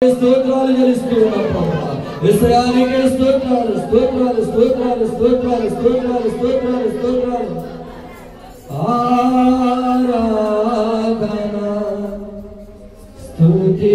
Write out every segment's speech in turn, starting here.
స్తోత్రాలు చెల్లిస్తున్నాం ప్రభువా. యేసయ్యానికే స్తోత్రాలు స్తోత్రాలు స్తోత్రాలు స్తోత్రాలు స్తోత్రాలు స్తోత్రాలు స్తోత్రాలు ఆరాధన స్తుతి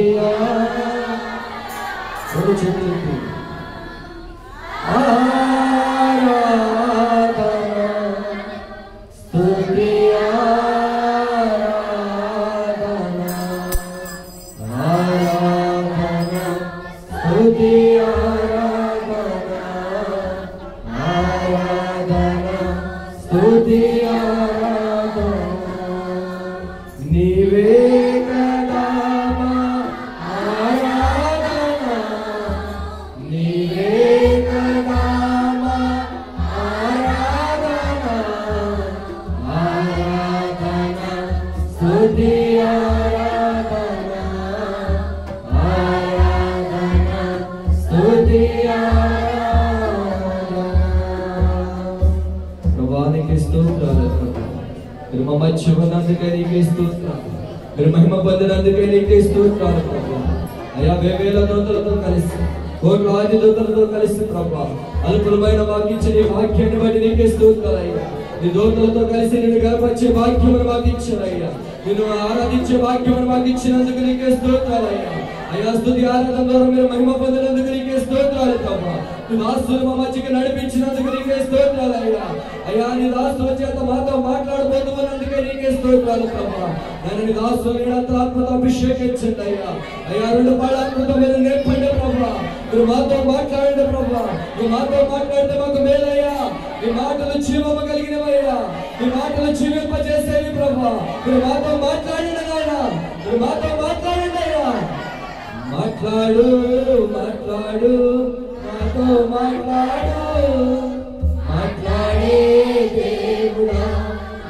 మహిమ పొందినందుకే నీకే స్తోత్రాలు ప్రభువా. అయా వేవేల దూతలతో కలిసి కోట్లాది దూతలతో కలిసి ప్రభువా అద్భుతమైన వాక్యం నీ వాక్యాన్ని బట్టి నీకే స్తోత్రాలయ్యా. నీ దూతలతో కలిసి నిన్ను గర్వపరిచే వాక్యమును మాకు ఇచ్చారయ్యా. నిన్ను ఆరాధించే వాక్యమును మాకు ఇచ్చినందుకు నీకే స్తోత్రాలయ్యా. అయ్యా స్తుతి ఆరాధన ద్వారా మీరు మహిమ పొందినందుకు నీకే స్తోత్రాలు ప్రభువా. నీ దాసులు మా మధ్యకి నడిపించినందుకు నీకే స్తోత్రాలయ్యా. అయ్యా నీ దాసుల చేత మాతో మాట్లాడబోతున్నందుకే నీకే స్తోత్రాలు ప్రభువా. నేను నీ దాసులు ఆత్మతో అభిషేకించండి అయ్యా. అయ్యా రెండు పాడాత్మతో మీరు నేర్పండి ప్రభువా. మీరు మాతో మాట్లాడండి ప్రభువా. నువ్వు మాతో మాట్లాడితే మాకు మేలయ్యా. నీ మాటలు జీవము కలిగినవయ్యా. నీ మాటలు జీవింపజేసేవి ప్రభువా. మీరు మాతో మాట్లాడండి నాయన. మీరు మాతో మాట్లాడండి అయ్యా. మాట్లాడు మాట్లాడు మాతో మాట్లాడు. మాట్లాడే దేవుడా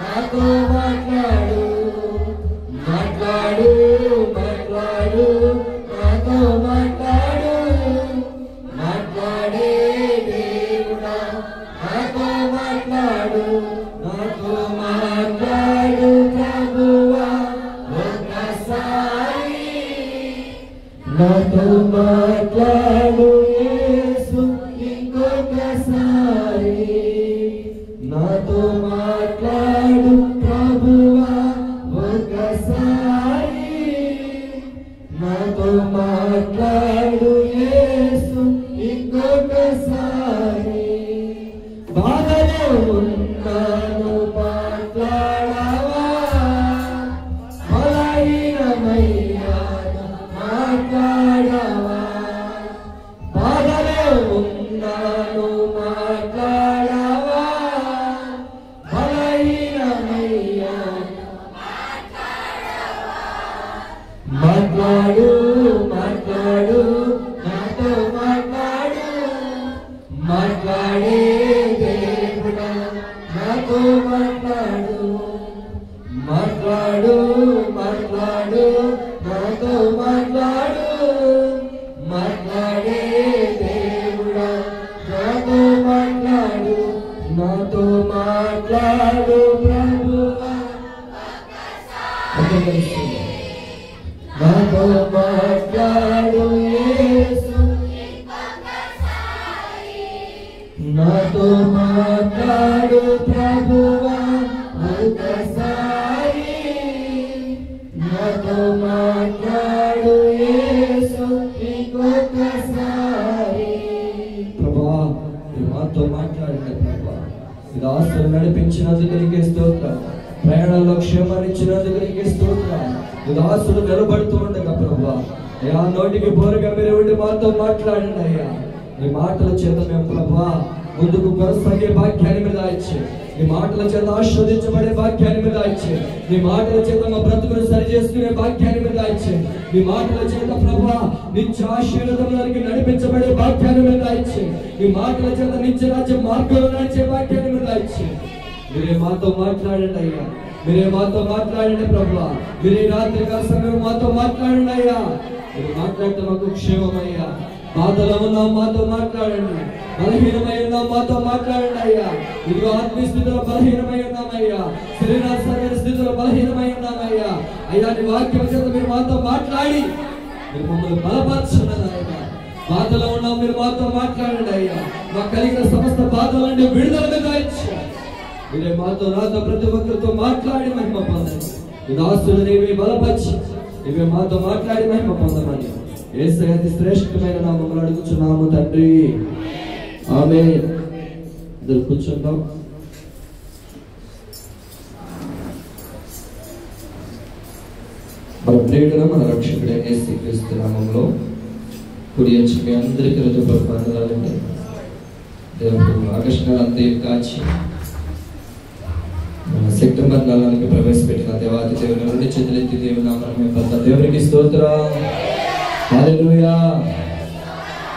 మాతో మాట్లాడు. మాట్లాడు మాట్లాడు మాతో మాట్లాడు. మాట్లాడే దేవుడా మాతో మాట్లాడు. నాతో మాట్లాడు ప్రభువా ఒక్కసారి. నాతో మాట్లాడు యేసు ఇంకొకసారి. నాతో మాట్లాడు ప్రభువా ఒక్కసారి. నాతో మాట్లాడు యేసు ఇంకొకసారి. బాధలో ఉన్నాను మాట్లాడవా. బలహీనమయ్యాను మాట్లాడవా. బాధలో ఉన్నాను మాట్లాడవా. బలహీనమయ్యాను మాట్లాడు మాట్లాడు నాతో మాట్లాడు. మాట్లాడే దేవుడా నాతో మాట్లాడు. మాట్లాడు మాట్లాడు నాతో మాట్లాడు. మాట్లాడే దేవుడా నాతో మాట్లాడు. నాతో మాట్లాడు ప్రభువా. నాతో మాట్లాడు యేసు. నాతో మాట్లాడు ప్రభువా ఒక్కసారి. నాతో మాట్లాడు యేసు ఇంకొకసారి. ప్రభువా నీ మాతో మాట్లాడండి ప్రభువా. ఇది ఆస్తులు నడిపించినందుకు నీకే స్తోత్రాలు. ప్రయాణంలో క్షేమాన్ని ఇచ్చినందుకు నీకే స్తోత్రాలు. ఇది ఆస్తులు నిలబడుతూ ఉండగా ప్రభువా అయ్యా నోటికి బోరుగా మీరు ఉండి మాతో మాట్లాడండి అయ్యా. నీ మాటల చేత మేము ప్రభువా ముందుకు కొనసాగే భాగ్యాన్ని మీద ఇచ్చి, నీ మాటల చేత ఆస్వాదించబడే భాగ్యాన్ని మీద ఇచ్చి, నీ మాటల చేత మా బ్రతుకును సరి చేసుకునే భాగ్యాన్ని మీద ఇచ్చి, నీ మాటల చేత ప్రభువా నిత్య ఆశీర్వాదంలోకి నడిపించబడే భాగ్యాన్ని మీద ఇచ్చి, నీ మాటల చేత నిత్య రాజ్య మార్గంలో నడిచే భాగ్యాన్ని మీద ఇచ్చి మీరే మాతో మాట్లాడండి అయ్యా. మీరే మాతో మాట్లాడండి ప్రభువా. మీరే రాత్రి కాల సమయం మాతో మాట్లాడండి అయ్యా. మీరు మాట్లాడితే మాకు క్షేమమయ్యా. బాధలో ఉన్నాం మాతో మాట్లాడండి. బలహీనమై ఉన్నాం మాతో మాట్లాడండి అయ్యా. ఇదిగో ఆత్మీయ స్థితిలో బలహీనమై ఉన్నామయ్యా. శరీర స్థితిలో బలహీనమై ఉన్నామయ్యా. అయ్యా నీ వాక్యం చేత మీరు మాతో మాట్లాడి మీరు మమ్మల్ని బలపరచండి నాయన. బాధలో ఉన్నాం, మీరు మాతో మాట్లాడండి అయ్యా. మాకు కలిగిన సమస్త బాధల నుండి విడుదల దయచేయండి. మీరే మాతో నాతో ప్రతి ఒక్కరితో మాట్లాడి మహిమ పొందండి. ఈ దాసులు నీవే బలపరిచి నీవే మాతో మాట్లాడి మహిమ పొందమని యేసయ్య అతి శ్రేష్టమైన నామములో అడుగుచున్నాము తండ్రి. ఆమేన్. ఇద్దరు కూర్చుందాం. మన ప్రియుడును మన రక్షకుడైన యేసుక్రీస్తు నామములో కుడి వచ్చి మీ అందరికీ హృదయపూర్వక వందనాలండి. దేవుడు ఆగస్టు నెల అంతా కాచి సెప్టెంబర్ నెలకి ప్రవేశపెట్టిన దేవాది దేవుని నుండి చేతులెత్తి దేవుని నామమున పలుకుతా. దేవునికి స్తోత్రం. హల్లెలూయా,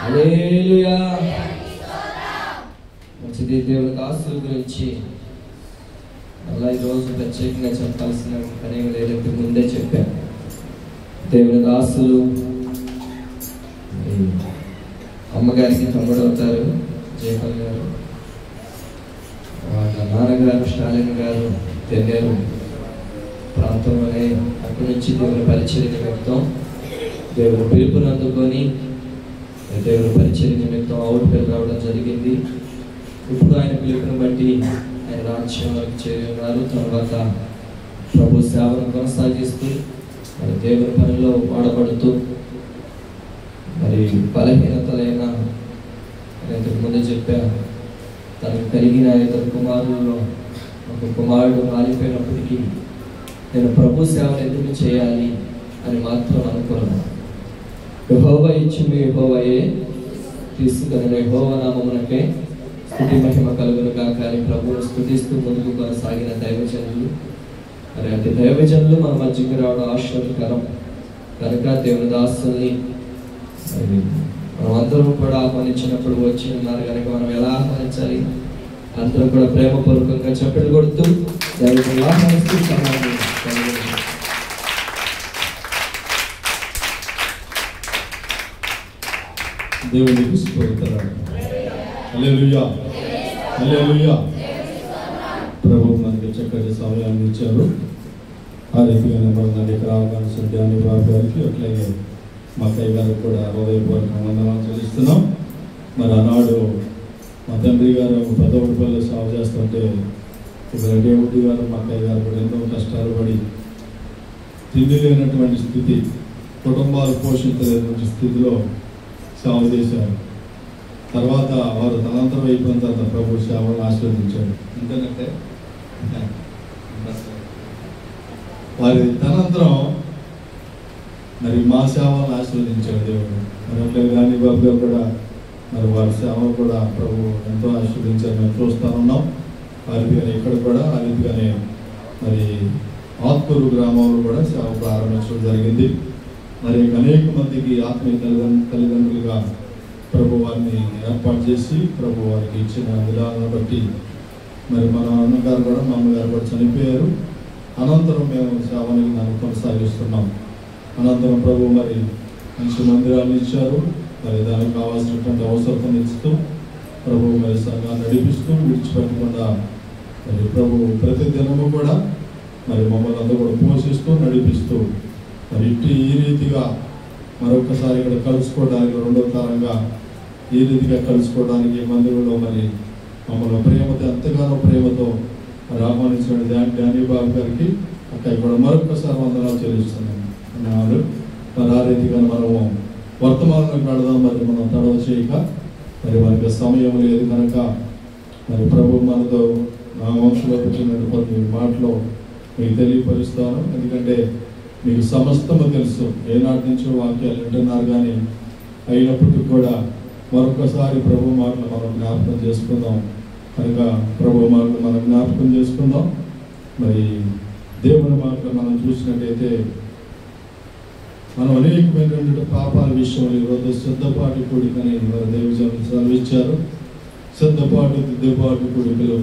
హల్లెలూయా. మంచిది. దేవుని దాసుల గురించి అలా ఈరోజు ప్రత్యేకంగా చెప్పాల్సిన పనేమి లేదంటే ముందే చెప్పాను. దేవుని దాసులు అమ్మగారికి తమ్ముడు అవుతారు జయపాల్ గారు. వాళ్ళ నాన్నగారు స్టాలిన్ గారు తెన్నేరు ప్రాంతంలోనే అక్కడి నుంచి దేవుని పరిచర్య నిమిత్తం దేవుని పిలుపుని అందుకొని దేవుని పరిచర్య నిమిత్తం అవుట్కి రావడం జరిగింది. ఇప్పుడు ఆయన పిలుపుని బట్టి ఆయన రాజ్యంలోకి చేరి ఉన్నారు. తర్వాత ప్రభు సేవను కొనసాగిస్తూ మరి దేవుని పనిలో వాడబడుతూ మరి బలహీనతలైన ఇంతకు ముందు చెప్పా, తనకు కలిగిన ఇద్దరు కుమారుల్లో ఒక కుమారుడు మారిపోయినప్పటికీ నేను ప్రభు సేవను ఎందుకు చేయాలి అని మాత్రం అనుకున్నాను. యెహోవా ఇచ్చింది యెహోవాయే తీసుకుని యెహోవా నామమునకే స్తుతి మహిమ కలుగునుగా. కానీ ప్రభువును స్తుతిస్తూ ముందుకు కొనసాగిన దైవజనులు, మరి అతి దైవజనులు మన మధ్యకి రావడం ఆశ్చర్యకరం. కనుక దేవుని దాసుల్ని మనం అందరం కూడా ఆహ్వానించినప్పుడు వచ్చి ఉన్నారు కనుక మనం ఎలా ఆహ్వానించాలి? అందరం కూడా ప్రేమపూర్వకంగా చప్పట్లు కొడుతూ దైవజనులు ఆహ్వానిస్తూ దేవునికి స్తోత్రం. హల్లెలూయా, హల్లెలూయా. ప్రభు మనకి చక్కటి సమయాన్ని ఇచ్చారు. ఆ రీతిగానే మన ఇక్కడ రావాల్సిన ధ్యాని బాబు గారికి అట్లాగే మా అక్కయ్య గారికి కూడా హృదయపూర్వక వందనాలు చెల్లిస్తున్నాం. మరి ఆనాడు మా తండ్రి గారు పెద్దపల్లిలో సేవ చేస్తుంటే ఇక్కడ దేవుడి గారు మా అక్కయ్య గారు కూడా ఎంతో కష్టాలు పడి తిండి లేనటువంటి స్థితి, కుటుంబాలు పోషించలేనటువంటి స్థితిలో సేవ చేశారు. తర్వాత వారు తనంతరం అయిపోయిన తర్వాత ప్రభు సేవలను ఆశీర్వదించాడు. ఎందుకంటే వారి తనంతరం మరి మా సేవలను ఆశీర్వదించాడు దేవుడు. మరి అట్లే గాంధీ బాబు గారు కూడా మరి వారి సేవలు కూడా ప్రభు ఎంతో ఆశీర్వదించారు. మేము చూస్తూ ఉన్నాం. ఆ రీతిగానే ఇక్కడ కూడా ఆ రీతిగానే మరి ఆత్కూరు గ్రామంలో కూడా సేవ ప్రారంభించడం జరిగింది. మరి అనేక మందికి ఆత్మీయ తల్లిదండ్రులుగా ప్రభు వారిని ఏర్పాటు చేసి ప్రభు వారికి ఇచ్చిన విధానాన్ని బట్టి మరి మన అన్నగారు కూడా మా అమ్మగారు కూడా చనిపోయారు. అనంతరం మేము సేవని కొనసాగిస్తున్నాం. అనంతరం ప్రభు మరి మంచి మందిరాన్ని ఇచ్చారు. మరి దానికి కావాల్సినటువంటి అవసరతను ఇస్తూ ప్రభు మరి సంఘాన్ని నడిపిస్తూ విడిచిపెట్టకుండా మరి ప్రభు ప్రతి దినము కూడా మరి మమ్మల్ని అందరూ కూడా పోషిస్తూ నడిపిస్తూ మరి ఈ రీతిగా మరొకసారి ఇక్కడ కలుసుకోవడానికి రెండో తరంగా ఈ రీతిగా కలుసుకోవడానికి మందిరంలో మరి మమ్మల్ని ప్రేమతో ఎంతగానో ప్రేమతో ఆహ్వానించిన డానీ బాబు గారికి అక్కడ కూడా మరొకసారి వందనాలు చెల్లిస్తున్నాను. మరి ఆ రీతిగా మనము వర్తమానంలోకి వెళదాం. మరి మనం తడవ చేయక మరి మనకి సమయం లేదు కనుక మరి ప్రభు మనతో నా వంశంలో వచ్చినటువంటి కొన్ని మాటలు మీకు తెలియపరుస్తాను. ఎందుకంటే మీకు సమస్తము తెలుసు, ఏనాటి నుంచో వాక్యాలు వింటున్నారు. కానీ అయినప్పటికీ కూడా మరొకసారి ప్రభు మాటలు మనం జ్ఞాపకం చేసుకుందాం. కనుక ప్రభు మాటలు మనం జ్ఞాపకం చేసుకుందాం. మరి దేవుని మాటలు మనం చూసినట్టయితే మనం అనేకమైనటువంటి పాపాల విషయంలో ఈరోజు సిద్ధపాటు కూడికని దేవుజనులు సెలవిచ్చారు. సిద్ధపాటు దిద్దుపాటు కూడికలు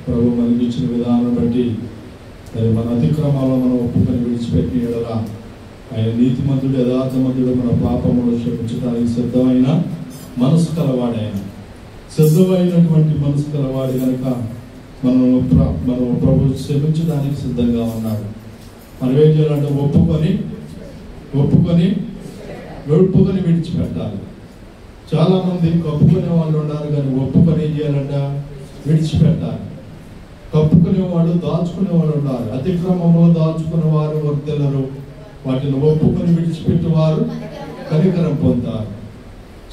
ప్రభు మనకి ఇచ్చిన విధానం బట్టి మరి మన అతిక్రమాలను మనం ఒప్పుకొని విడిచిపెట్టి ఎడలా ఆయన నీతిమంతుడు యథార్థమంతుడు మన పాపములు క్షమించడానికి సిద్ధమైన మనసు కలవాడైన సిద్ధమైనటువంటి మనసు కలవాడు కనుక మనం ప్రభు క్షమించడానికి సిద్ధంగా ఉన్నాడు. మనం ఏం చేయాలంటే ఒప్పుకొని ఒప్పుకొని విడిచిపెట్టాలి. చాలా మంది కప్పుకునే వాళ్ళు ఉన్నారు, కానీ ఒప్పుకొని ఏం చేయాలంట? విడిచిపెట్టాలి. కప్పుకునేవాడు, దాచుకునేవాడు ఉన్నారు. అతిక్రమంలో దాచుకునేవారు వర్ధిల్లరు, వాటిని ఒప్పుకొని విడిచిపెట్టేవారు కనికరం పొందుతారు.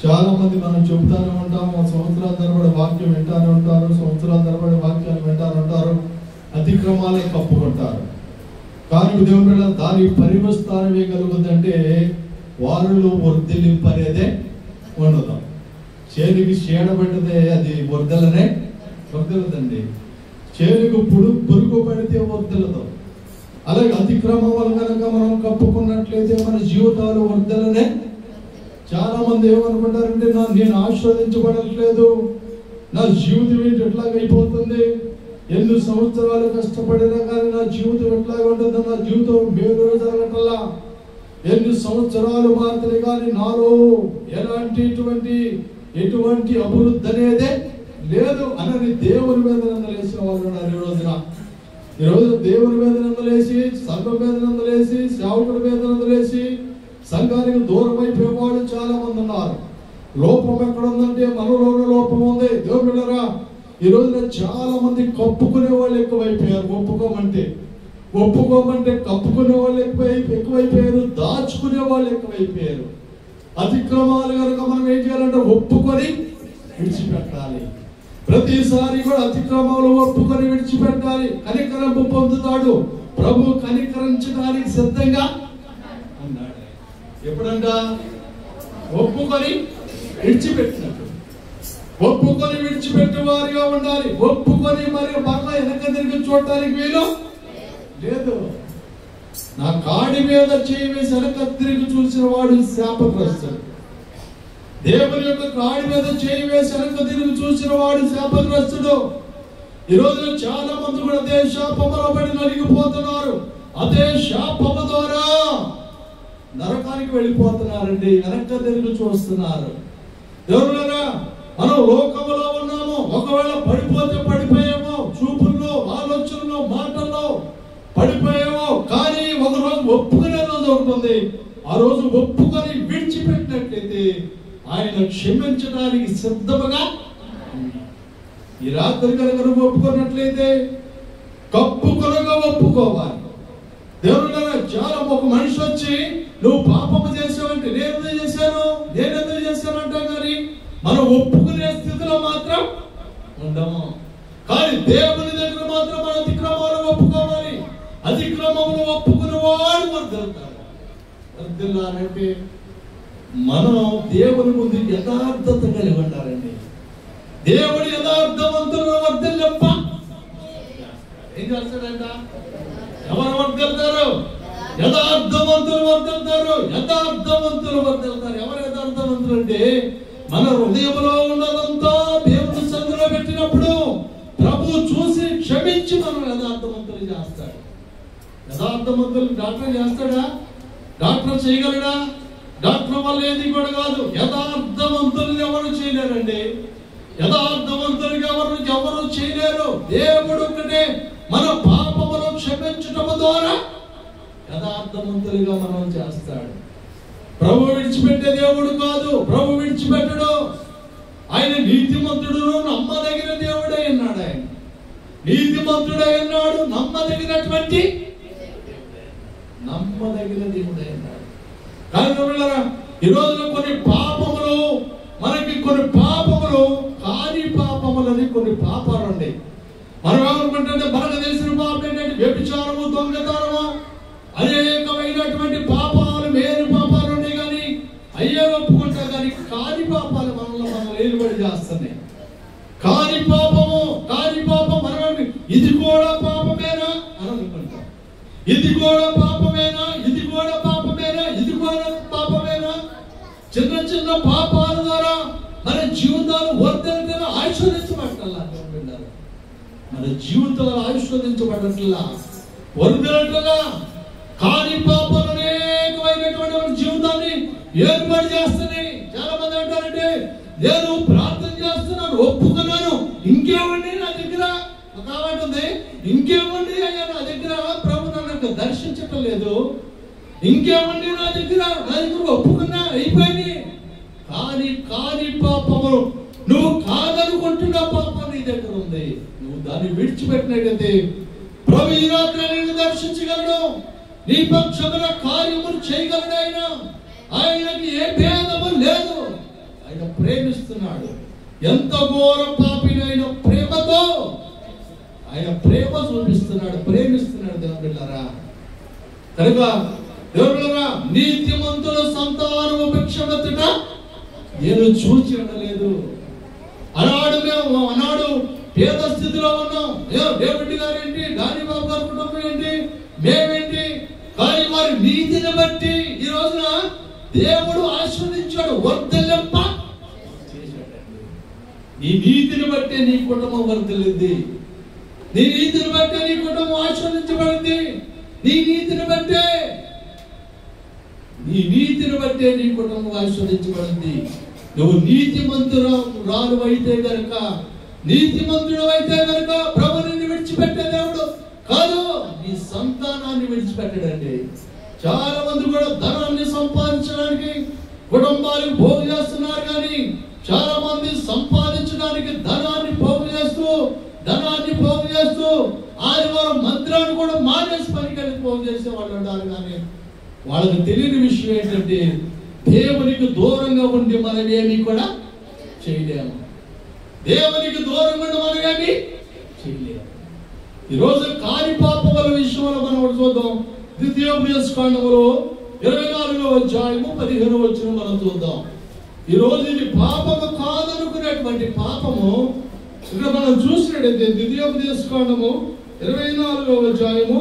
చాలా మంది మనం చెబుతానే ఉంటాము, సంవత్సరాల తరబడి వాక్యం వింటానే ఉంటారు, సంవత్సరాల తరబడి వాక్యాలు వింటానే ఉంటారు, అతిక్రమాలే కప్పుకుంటారు. కానీ దేవుడు దాని పరిమస్థానం ఏం కలుగుతుందంటే వారిలో వర్ధిల్లింపనేదే ఉండదు. చేనికి చీడబెడితే అది వర్ధిల్లదండి. చేనుకు పురుగు పడితే వర్ధిల్లదు. అలాగే అతిక్రమం వల్ల కనుక మనం కప్పుకున్నట్లయితే మన జీవితాలు వర్ధిల్లనే. చాలా మంది ఏమనుకుంటారంటే నేను ఆస్వాదించబడట్లేదు, నా జీవితం ఏంటి ఎట్లాగైపోతుంది, ఎన్ని సంవత్సరాలు కష్టపడినా కానీ నా జీవితం ఎట్లాగా ఉంటుంది, నా జీవితం మేలు జరగటల్లా, ఎన్ని సంవత్సరాలు మాత్రమే కానీ నాలో ఎటువంటి అభివృద్ధి అనేదే లేదు అని దేవుని మీద నిందలేసిన వాళ్ళు ఉన్నారు. ఈరోజు దేవుని మీద నిందలేసి, సంఘం మీద నిందలేసి, సేవకుడి మీద నిందలేసి సంఘానికి దూరం అయిపోయేవాళ్ళు చాలా మంది ఉన్నారు. లోపం ఎక్కడ ఉందంటే మనలోనే లోపం ఉంది. దేవుని బిడ్డలారా, ఈ రోజున చాలా మంది కప్పుకునే వాళ్ళు ఎక్కువైపోయారు. ఒప్పుకోమంటే కప్పుకునే వాళ్ళు ఎక్కువైపోయారు, దాచుకునే వాళ్ళు ఎక్కువైపోయారు. అతిక్రమాలు కనుక మనం ఏం చేయాలంటే ఒప్పుకొని విడిచిపెట్టాలి. ప్రతిసారి కూడా అతిక్రమాలు ఒప్పుకొని విడిచిపెట్టాలి. కనికరింపు పొందుతాడు ప్రభు. కనికరించడానికి సిద్ధంగా అన్నాడు. ఎప్పుడంట? ఒప్పుకొని విడిచిపెట్టినట్టు. ఒప్పుకొని విడిచిపెట్టే వారిగా ఉండాలి. ఒప్పుకొని మరి మరలా వెనక తిరిగి చూడటానికి వీలు లేదు. నా కాడి మీద చేయి వేసి వెనక తిరిగి చూసిన వాడు శాపగ్రస్తుడు. దేవుని యొక్క కాడి మీద చేయి వేసి వెనక తిరిగి చూసిన వాడు శాపగ్రస్తుడు. ఈ రోజున చాలా మంది కూడా అదే శాపములో పడి నలిగిపోతున్నారు. అదే శాపము ద్వారా నరకానికి వెళ్ళిపోతున్నారండి. వెనక తిరిగి చూస్తున్నారు. దేవుళ్ళరా, మనం లోకములో ఉన్నాము. ఒకవేళ పడిపోతే పడిపోయామో, చూపుల్లో, ఆలోచనలో, మాటల్లో పడిపోయామో, కానీ ఒక రోజు ఒప్పుకునే రోజు ఉంటుంది. ఆ రోజు ఒప్పుకొని విడిచిపెట్టినట్లయితే ఆయన క్షమించడానికి సిద్ధముగా. ఈ రాత్రి కనుక ఒప్పుకున్నట్లయితే కప్పుకొనగా ఒప్పుకోవాలి. దేవుడు చాలా ఒక మనిషి వచ్చి నువ్వు పాపము చేసావంటే నేనెందుకు చేశాను అంటాం, కానీ మనం ఒప్పుకునే స్థితిలో మాత్రం ఉండము. కానీ దేవుని దగ్గర మాత్రం మన అతిక్రమాలు ఒప్పుకోవాలి. అతిక్రమములు ఒప్పుకునే వాడు వర్ధిల్లాలంటే మనం దేవుని ముందు యథార్థత కలిగి ఉండాలండి. దేవుడు యథార్థవంతులను వర్ధిల్లప్ప ఏం చేస్తాడంట? ఎవరు వర్ధిల్తారు? యథార్థవంతులు వర్ధిల్తారు. ఎవరు యథార్థవంతులు అంటే మన హృదయంలో ఉన్నదంతా దేవుని సన్నిధిలో పెట్టినప్పుడు ప్రభు చూసి క్షమించి మనం యథార్థవంతులు చేస్తాడు. యథార్థవంతులు డాక్టర్ చేస్తాడా? డాక్టర్ చేయగలడా? డాక్టర్ వల్ల ఏది కూడా కాదు. యథార్థవంతులను ఎవరు చేయలేరండి. యథార్థవంతులుగా ఎవరు చేయలేరు. దేవుడు ఒకటే మన పాపమును క్షమించటము ద్వారా యథార్థవంతులుగా మనం చేస్తాడు. ప్రభు విడిచిపెట్టే దేవుడు కాదు. ప్రభు విడిచిపెట్టడు. ఆయన నీతిమంతుడు, నమ్మదగిన దేవుడై ఉన్నాడు. ఆయన నీతిమంతుడై ఉన్నాడు, నమ్మదగిన దేవుడై ఉన్నాడు. కానీ ఈ రోజున కొన్ని పాపములు కాని పాపములని కొన్ని పాపాలు ఉన్నాయి. మనం ఏమనుకుంటే మనకు తెలిసిన పాపం ఏంటంటే వ్యభిచారము, దొంగతనము, అనేకమైనటువంటి పాపాలు, వేరు పాపాలు ఉన్నాయి. కానీ అయ్యే ఒప్పుకుంటా, కానీ కాని పాపాలు మనల్ని ఏలుబడి చేస్తున్నాయి. కాని పాపం మనం ఇది కూడా పాపమేనా అని అనుకుంటాం. ఇది కూడా పాపమేనా. చిన్న చిన్న పాపాల ద్వారా మన జీవితాలు వర్ధిల్లేలా ఆశీర్వదించబడాలి. మన జీవితాలు ఆశీర్వదించబడట్లా, వర్ధిల్లట్లా. కాని పాపాలు అనేకమైనటువంటి మన జీవితాన్ని ఏర్పాటు చేస్తున్నాయి. చాలా మంది అంటారంటే నేను ప్రార్థన చేస్తున్నాను, ఒప్పుకున్నాను, ఇంకేమండి నా దగ్గర కాబట్టి ఇంకేమండి అయ్యా నా దగ్గర ప్రభు నన్ను దర్శించటం లేదు, ఇంకేమండి నా దగ్గర ఒప్పుకున్నా అయిపోయింది. కాని పాపము నువ్వు కాదనుకుంటున్న పాపం నీ దగ్గర ఉంది. నువ్వు దాన్ని విడిచిపెట్టినట్లయితే ప్రభు ఈ రాత్రి నేను దర్శించగలడు, నీ పక్షమున కార్యములు చేయగలడు. ఆయనకి ఏ భేదము లేదు. ఆయన ప్రేమిస్తున్నాడు. ఎంత ఘోర పాపినైన ప్రేమతో ఆయన ప్రేమ చూపిస్తున్నాడు, ప్రేమిస్తున్నాడు. దేవుళ్ళారా, కనుక దేవుళ్ళారా, నీతిమంతుల సంతానము భిక్షమెత్తుట నేను చూచి ఉండలేదు. అన్నాడు పేద స్థితిలో ఉన్నాం. డేవిడ్ గారు ఏంటి, డానీ బాబు గారి కుటుంబం ఏంటి, మేమేంటి, కానీ వారి నీతిని బట్టి ఈ రోజున దేవుడు ఆశీర్వదించాడు, వర్ధిల్లింప చేశాడండి. నీ నీతిని బట్టే నీ కుటుంబం వర్ధిల్లింది. నీ నీతిని బట్టే నీ కుటుంబం ఆశీర్వదించబడింది. నీ నీతిని బట్టే నీ కుటుంబం ఆశీర్వదించబడింది. నువ్వు నీతిమంతురాలు అయితే గనుక, నీతిమంతుడు అయితే గనుక ప్రభు నిన్ను విడిచిపెట్టే దేవుడు కాదు, నీ సంతానాన్ని విడిచిపెట్టడండి. చాలా మంది కూడా ధనాన్ని సంపాదించడానికి కుటుంబాలకు పోగు చేస్తున్నారు, కానీ చాలా మంది సంపాదించడానికి ధనాన్ని పోగు చేస్తూ ఆదివారం మందిరాన్ని కూడా మానేసి పనికి పోగు చేసే వాళ్ళు ఉన్నారు. కానీ వాళ్ళకి తెలియని విషయం ఏంటంటే దేవునికి దూరంగా ఉండి మనం ఏమీ కూడా చేయలేము. దేవునికి దూరంగా ఉండి మనం ఏమీ చేయలేము. ఈరోజు కాని పాపముల విషయంలో మనం చూద్దాం. ద్వితీయోపదేశకాండములో 24వ అధ్యాయము 15వ వచనం మనం చూద్దాం. ఈరోజు ఇది పాపము కాదనుకునేటువంటి పాపము ఇక్కడ మనం చూసినట్టయితే ద్వితీయోపదేశకాండము 24వ అధ్యాయము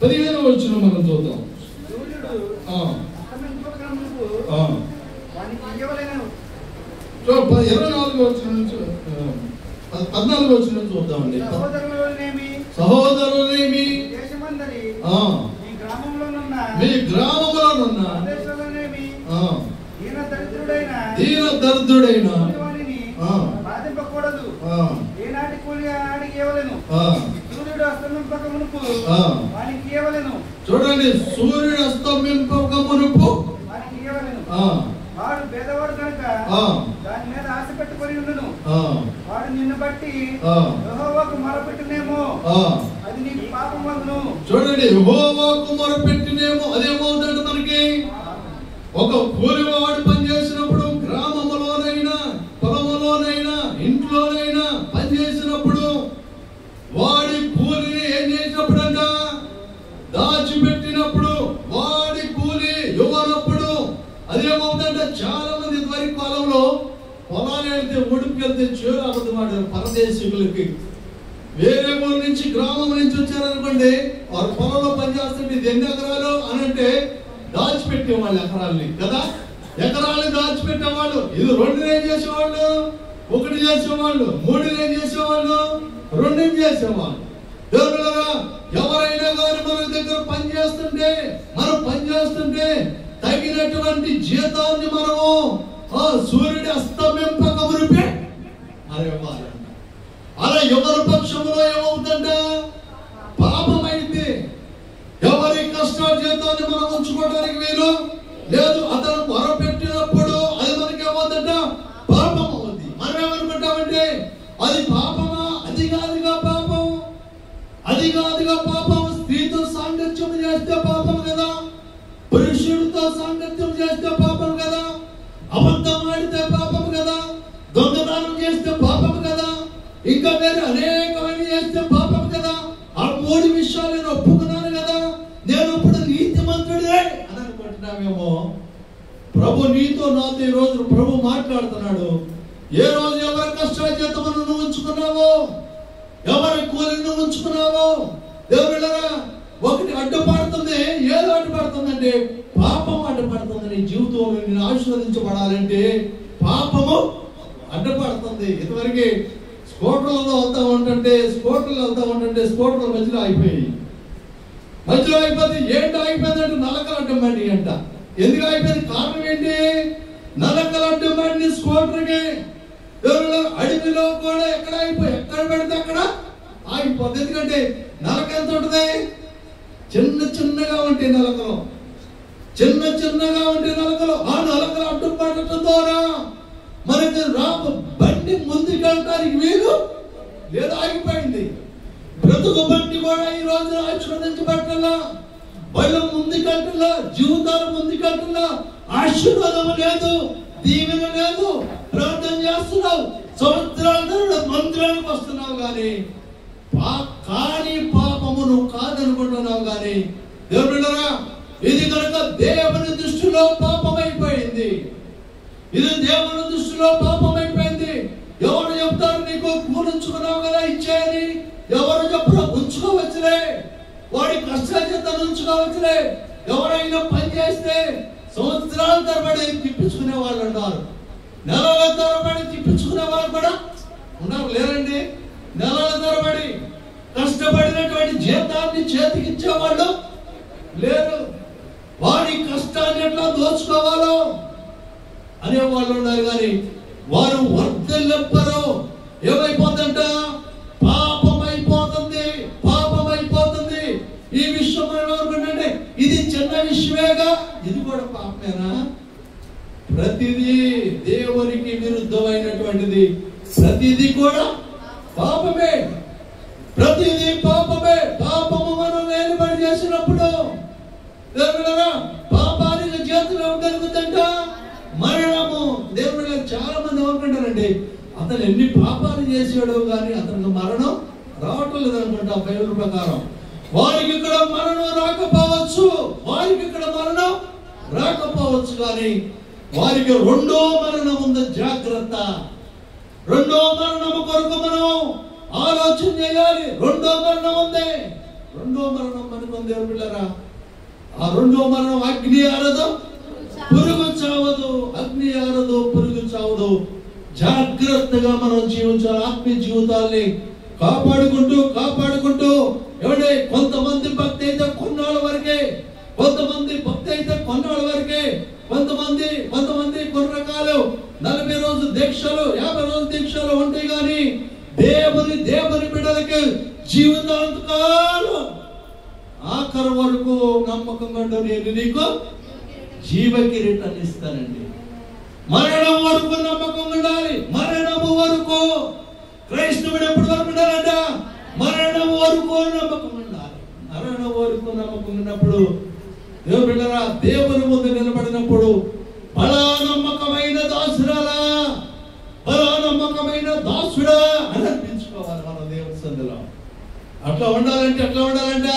15వ వచనం మనం చూద్దాం. 24వ వచనం నుంచి 14వ వచనం చూద్దామండి. సహోదరులేమి మీ గ్రామంలోనున్న దీన దరిద్రుడైన బాధింపకూడదు. ఏనాటి కూలి ఆడికి ఇవ్వలేను. సూర్యుడు అస్తమింపక మునుపు వానికి ఇవ్వలేను. చూడండి, సూర్యుడు అస్తమింపక మునుపు వానికి ఇవ్వలేను. వాడు పేదవాడు కనుక దాని మీద ఆశ పెట్టుకొని ఉండును. వాడు నిన్ను బట్టి యెహోవాకు మొరపెట్టునేమో, అది నీకు పాపం వలన. చూడండి, యెహోవాకు మొరపెట్టునేమో అదేమవుతుందంటే మనకి ఒక కూలివాడు పనిచేసినప్పుడు, గ్రామంలోనైనా పొలంలోనైనా ఇంట్లోనైనా పనిచేసినప్పుడు వాడి కూలిని ఏం చేసినప్పుడంట దాచిపెట్టినప్పుడు, వాడి కూలి ఇవ్వనప్పుడు అదేమవుతుందంటే చాలా మంది ఇదివరకు కాలంలో పొలాలు వెళ్తే ఉడుపుకెళ్తే చేరు అబద్ధమాడారు పరదేశీకులకి. వేరే ఊరు నుంచి గ్రామం నుంచి వచ్చారనుకోండి, వారు పొలంలో పనిచేస్తుంటే ఇది ఎన్ని ఎకరాలు అని అంటే దాచిపెట్టేవాళ్ళు ఎకరాలని కదా, ఎకరాలు దాచిపెట్టేవాళ్ళు. ఇది 2 ఏం చేసేవాళ్ళు, 1 చేసేవాళ్ళు, 3 ఏం చేసేవాళ్ళు, 2 చేసేవాళ్ళు. దేవుళ్ళారా, ఎవరైనా కానీ మన దగ్గర పనిచేస్తుంటే తగినటువంటి జీతాన్ని మనము సూర్యుడి అస్తమింపక మునిపే ఇవ్వాలంట. అలా ఎవరి పక్షంలో ఏమవుతుందంట పాపం అయితే ఎవరి కష్టార్జితాన్ని మనం ఉంచుకోవడానికి వీలు లేదు. అతను మొరపెట్టినప్పుడు అది మనకి ఏమవుతుందంట పాపం అవుతుంది. మనం ఏమనుకుంటామంటే అది పాపమా? అది కాదుగా పాపం, అది కాదుగా పాపం. స్త్రీతో సాంగత్యం చేస్తే పాపం కదా, పురుషుడితో సాంగత్యం చేస్తే పాపం కదా, అబద్ధం ఆడితే పాపం కదా, దొంగతనం చేస్తే పాపం కదా, ఇంకా వేరే అనేకమైన చేస్తే పాపం కదా. ఆ 3 విషయాలు నేను ఒప్పుకున్నాను కదా, నేను ఇప్పుడు నీతిమంతుడే అని అనుకుంటున్నామేమో. ప్రభు నీతో నాతో ఈ రోజు ప్రభు మాట్లాడుతున్నాడు. ఏ రోజు ఎవరి కష్టార్జితమును నువ్వు ఉంచుకున్నావో, ఎవరి కూలిని ఉంచుకున్నావో, దేవుళ్ళారా, ఒకటి అడ్డుపడుతుంది. ఏదో అడ్డుపడుతుందంటే పాపం అడ్డుపడుతుంది. నీ జీవితంలో నేను ఆశీర్వదించబడాలంటే పాపము అడ్డుపడుతుంది. ఇంతవరకు స్కూటర్లతో వెళ్తా ఉంటుంటే స్కూటర్ల మధ్యలో అయిపోయి ఏంటి అయిపోయిందంటే నలకలు అడ్డమండి అంట. ఎందుకు అయిపోయింది? కారణం ఏంటి? నలకలు అడ్డమండి స్కూటర్కి. అడవిలో కూడా ఎక్కడ పెడితే అక్కడ ఆగిపోతుంది. ఎందుకంటే నలక ఎంత ఉంటుంది? చిన్న చిన్నగా ఉంటే నలకలు, చిన్న చిన్నగా ఉంటే నలకలు, ఆ నలకలు అడ్డుపడటం ద్వారా మనకి బండి ముందుకెళ్ళటానికి వీలు లేదు, ఆగిపోయింది. బ్రతుకు బండి కూడా ఈ రోజు ఆశీర్వదించబట్టలా, బలం ముందుకెళ్ళటలా, జీవితాలు ముందుకెళ్ళటలా, ఆశీర్వాదం లేదు, దీవెన లేదు. ప్రార్థన చేస్తున్నావు, సంవత్సరాల మందిరానికి వస్తున్నావు కానీ పాపము నువ్వు కాదనుకుంటున్నావు. కానీ దేవుడురా, ఇది కనుక దేవుని దృష్టిలో పాపమైపోయింది. ఇది దేవుని దృష్టిలో పాపమైపోయింది. ఎవరు చెప్తారు నీకు కూర్చుకున్నావు కదా ఇచ్చేయని? ఎవరు చెప్పరు, ఉంచుకోవచ్చులే, వాడి కష్టాల చేత ఉంచుకోవచ్చులే. ఎవరైనా పని చేస్తే సంవత్సరాల తరబడి తిప్పించుకునే వాళ్ళు ఉన్నారు, నెలల తరబడి తిప్పించుకునే వాళ్ళు కూడా ఉన్నారు, లేరండి? నెలల తరబడి కష్టపడినటువంటి జీతాన్ని చేతికిచ్చేవాళ్ళు లేరు. వాడి కష్టాన్ని ఎట్లా దోచుకోవాలో అనేవాళ్ళు ఉన్నారు. కానీ వారు వర్ధలెప్పరు. ఏమైపోతుందంట? పాపమైపోతుంది, పాపమైపోతుంది. ఈ విషయం ఏమనుకుంటే ఇది చిన్న విషయమేగా, ఇది కూడా పాపమేనా? ప్రతిదీ దేవునికి విరుద్ధమైనటువంటిది, ప్రతిదీ కూడా పాపమే, ప్రతిదీ పాపమే. పాపము మనం వేలుబడి చేసినప్పుడు పాపానికి చేతులు ఉండగలుగుతుంట మరణము. దేవుడు చాలా మంది అనుకుంటారండి, అతను ఎన్ని పాపాలు చేసాడో కానీ అతనికి మరణం రావటం లేదనుకుంటా. బైబిల్ ప్రకారం వారికి ఇక్కడ మరణం రాకపోవచ్చు, వారికి ఇక్కడ మరణం రాకపోవచ్చు, కానీ వారికి రెండో మరణం ఉంది. జాగ్రత్త, రెండో మరణం కొరకు మనం ఆలోచన చేయాలి. రెండో మరణం ఉంది, రెండో మరణం మనకు ఉంది. పిల్లరా, ఆ రెండో మరణం అగ్ని ఆరదు, పురుగు చావదు. అగ్ని ఆరదు, పురుగు చావదు. జాగ్రత్తగా మనం జీవించాలి. ఆత్మీయ జీవితాన్ని కాపాడుకుంటూ ఏమంటే కొంతమంది భక్తి అయితే కొన్నాళ్ళ వరకే, కొంతమంది భక్తి అయితే కొన్నాళ్ళ వరకే, కొంతమంది కొన్ని రకాలు 40 రోజుల దీక్షలు, 50 రోజుల దీక్షలు ఉంటాయి. కానీ దేవుని బిడ్డలకి జీవితాంతకాలం ఆఖరి వరకు నమ్మకంగా నేను నీకు జీవ కిరీటాన్ని ఇస్తానండి. మరణం వరకు నమ్మకం ఉండాలి. మరణము వరకు క్రైస్తవుడు ఎప్పటి వరకు ఉండాలంట? మరణం వరకు నమ్మకం ఉండాలి. మరణం వరకు నమ్మకం ఉన్నప్పుడు దేవుడు బిడ్డరా, దేవుని ముందు నిలబడినప్పుడు బలా నమ్మకమైన దాసురాలా, బలా నమ్మకమైన దాసుడా అని అనిపించుకోవాలి మనం దేవుని సందులో. అట్లా ఉండాలంట